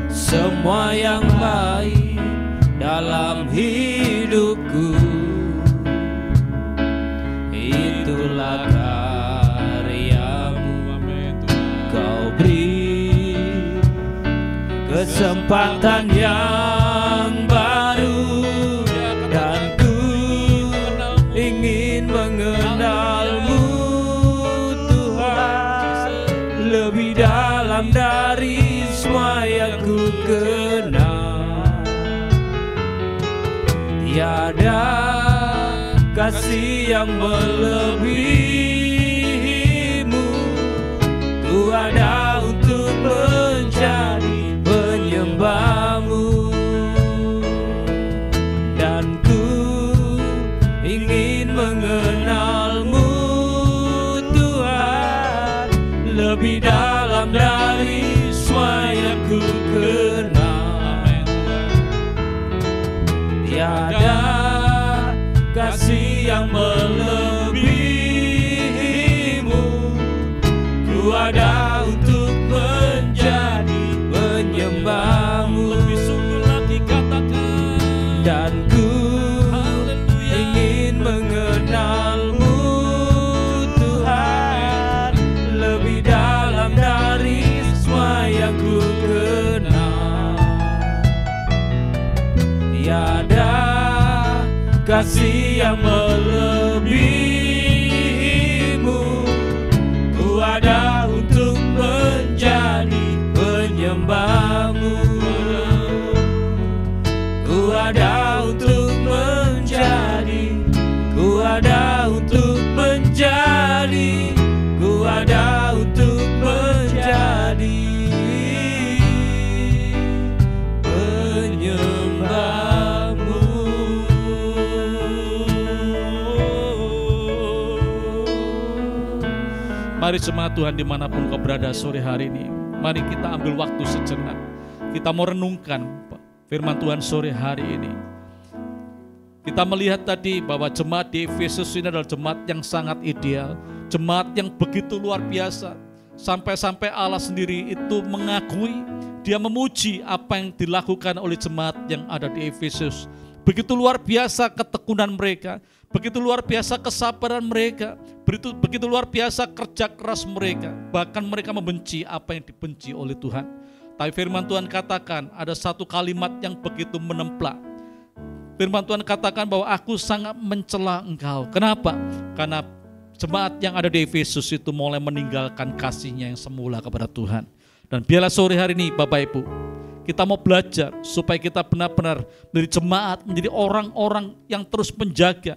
Speaker 1: semua yang baik dalam hidupku. Itulah karyamu.
Speaker 2: Amin Tuhan.
Speaker 1: Kau beri kesempatan yang baru, dan ku ingin mengenalmu Tuhan lebih dalam dari semua yang ku kenal. Tiada kasih yang melebihimu. Ku ada untuk menjadi penyembahmu, dan ku ingin mengenalmu Tuhan lebih dalam dari semua yang ku kenal. Tiada kasih yang melebihimu. Ku ada untuk menjadi penyembahmu.
Speaker 2: Lebih sungguh lagi katakan.
Speaker 1: Dan ku
Speaker 2: Haleluya.
Speaker 1: ingin mengenalmu Tuhan lebih dalam dari semua yang ku kenal. Tiada kasih yang melebihimu. Ku ada untuk menjadi penyembahmu. Ku ada untuk menjadi, ku ada untuk menjadi, ku ada untuk menjadi penyembahmu.
Speaker 2: Mari jemaat Tuhan dimanapun kau berada sore hari ini, mari kita ambil waktu sejenak. Kita mau renungkan firman Tuhan sore hari ini. Kita melihat tadi bahwa jemaat di Efesus ini adalah jemaat yang sangat ideal, jemaat yang begitu luar biasa. Sampai-sampai Allah sendiri itu mengakui, Dia memuji apa yang dilakukan oleh jemaat yang ada di Efesus. Begitu luar biasa ketekunan mereka, begitu luar biasa kesabaran mereka, begitu luar biasa kerja keras mereka. Bahkan mereka membenci apa yang dibenci oleh Tuhan. Tapi firman Tuhan katakan ada satu kalimat yang begitu menemplak. Firman Tuhan katakan bahwa aku sangat mencela engkau. Kenapa? Karena jemaat yang ada di Efesus itu mulai meninggalkan kasihnya yang semula kepada Tuhan. Dan biarlah sore hari ini Bapak Ibu, kita mau belajar supaya kita benar-benar menjadi jemaat, menjadi orang-orang yang terus menjaga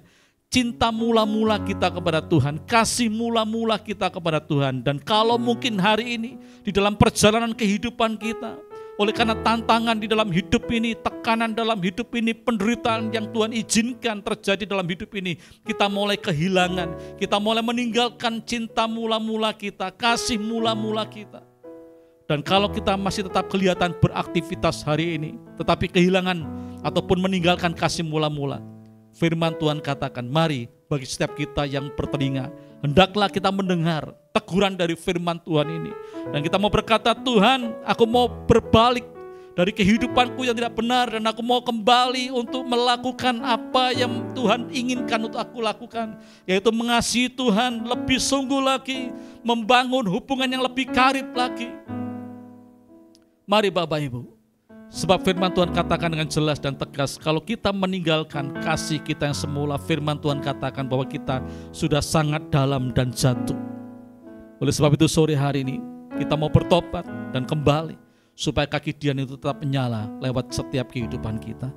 Speaker 2: cinta mula-mula kita kepada Tuhan, kasih mula-mula kita kepada Tuhan. Dan kalau mungkin hari ini di dalam perjalanan kehidupan kita, oleh karena tantangan di dalam hidup ini, tekanan dalam hidup ini, penderitaan yang Tuhan izinkan terjadi dalam hidup ini, kita mulai kehilangan, kita mulai meninggalkan cinta mula-mula kita, kasih mula-mula kita. Dan kalau kita masih tetap kelihatan beraktivitas hari ini, tetapi kehilangan ataupun meninggalkan kasih mula-mula, firman Tuhan katakan, mari bagi setiap kita yang bertelinga, hendaklah kita mendengar teguran dari firman Tuhan ini. Dan kita mau berkata, Tuhan, aku mau berbalik dari kehidupanku yang tidak benar, dan aku mau kembali untuk melakukan apa yang Tuhan inginkan untuk aku lakukan, yaitu mengasihi Tuhan lebih sungguh lagi, membangun hubungan yang lebih karib lagi. Mari Bapak Ibu, sebab firman Tuhan katakan dengan jelas dan tegas, kalau kita meninggalkan kasih kita yang semula, firman Tuhan katakan bahwa kita sudah sangat dalam dan jatuh. Oleh sebab itu sore hari ini kita mau bertobat dan kembali, supaya kaki Dian itu tetap menyala lewat setiap kehidupan kita.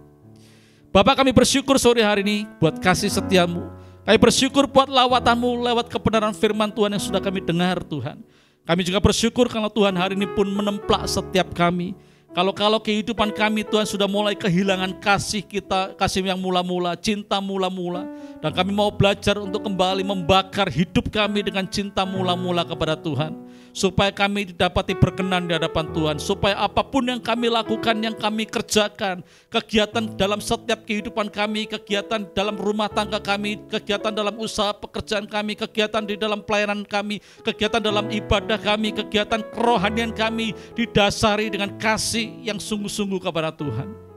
Speaker 2: Bapak, kami bersyukur sore hari ini buat kasih setiamu. Kami bersyukur buat lawatanmu lewat kebenaran firman Tuhan yang sudah kami dengar Tuhan. Kami juga bersyukur kalau Tuhan hari ini pun menemplak setiap kami. Kalau kehidupan kami Tuhan sudah mulai kehilangan kasih kita, kasih yang mula-mula, cinta mula-mula. Dan kami mau belajar untuk kembali membakar hidup kami dengan cinta mula-mula kepada Tuhan. Supaya kami didapati berkenan di hadapan Tuhan. Supaya apapun yang kami lakukan, yang kami kerjakan, kegiatan dalam setiap kehidupan kami, kegiatan dalam rumah tangga kami, kegiatan dalam usaha pekerjaan kami, kegiatan di dalam pelayanan kami, kegiatan dalam ibadah kami, kegiatan kerohanian kami, didasari dengan kasih yang sungguh-sungguh kepada Tuhan.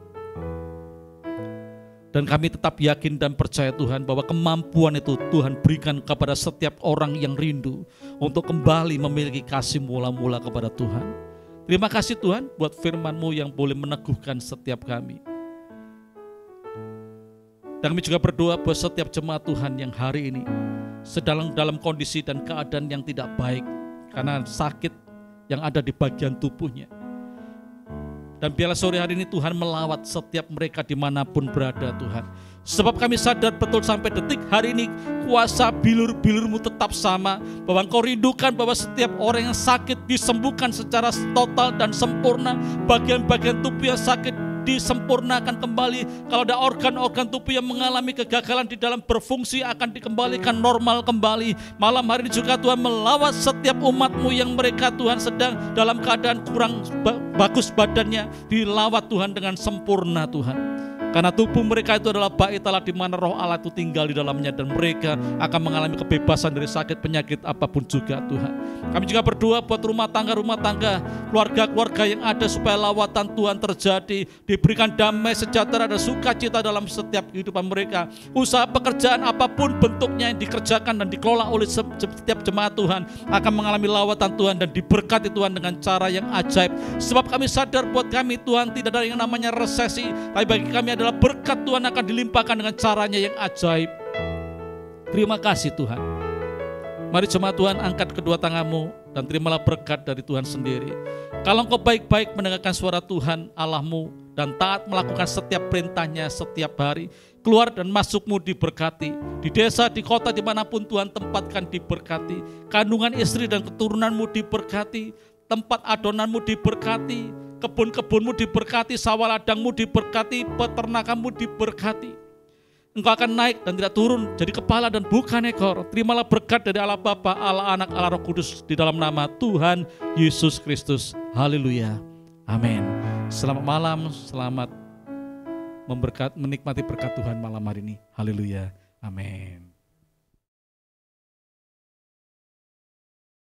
Speaker 2: Dan kami tetap yakin dan percaya Tuhan bahwa kemampuan itu Tuhan berikan kepada setiap orang yang rindu untuk kembali memiliki kasih mula-mula kepada Tuhan. Terima kasih Tuhan buat firman-Mu yang boleh meneguhkan setiap kami. Dan kami juga berdoa buat setiap jemaat Tuhan yang hari ini sedang dalam kondisi dan keadaan yang tidak baik karena sakit yang ada di bagian tubuhnya. Dan biarlah sore hari ini Tuhan melawat setiap mereka dimanapun berada Tuhan. Sebab kami sadar betul sampai detik hari ini kuasa bilur-bilur-Mu tetap sama. Bahwa Engkau rindukan bahwa setiap orang yang sakit disembuhkan secara total dan sempurna. Bagian-bagian tubuh yang sakit disempurnakan kembali. Kalau ada organ-organ tubuh yang mengalami kegagalan di dalam berfungsi akan dikembalikan normal kembali. Malam hari ini juga Tuhan melawat setiap umat-Mu yang mereka Tuhan sedang dalam keadaan kurang bagus badannya, dilawat Tuhan dengan sempurna Tuhan. Karena tubuh mereka itu adalah bait Allah di mana roh Allah itu tinggal di dalamnya, dan mereka akan mengalami kebebasan dari sakit penyakit apapun juga Tuhan. Kami juga berdoa buat rumah tangga, keluarga-keluarga yang ada supaya lawatan Tuhan terjadi, diberikan damai sejahtera dan sukacita dalam setiap kehidupan mereka. Usaha pekerjaan apapun bentuknya yang dikerjakan dan dikelola oleh setiap jemaat Tuhan akan mengalami lawatan Tuhan dan diberkati Tuhan dengan cara yang ajaib. Sebab kami sadar buat kami Tuhan tidak ada yang namanya resesi, tapi bagi kami adalah berkat Tuhan akan dilimpahkan dengan caranya yang ajaib. Terima kasih Tuhan. Mari jemaat Tuhan angkat kedua tanganmu dan terimalah berkat dari Tuhan sendiri. Kalau engkau baik-baik mendengarkan suara Tuhan Allahmu dan taat melakukan setiap perintahnya setiap hari, keluar dan masukmu diberkati. Di desa, di kota, dimanapun Tuhan tempatkan diberkati. Kandungan istri dan keturunanmu diberkati. Tempat adonanmu diberkati. Kebun-kebunmu diberkati, sawah ladangmu diberkati, peternakanmu diberkati. Engkau akan naik dan tidak turun, jadi kepala dan bukan ekor. Terimalah berkat dari Allah Bapa, Allah Anak, Allah Roh Kudus di dalam nama Tuhan Yesus Kristus. Haleluya. Amin. Selamat malam, selamat menikmati berkat Tuhan malam hari ini. Haleluya. Amin.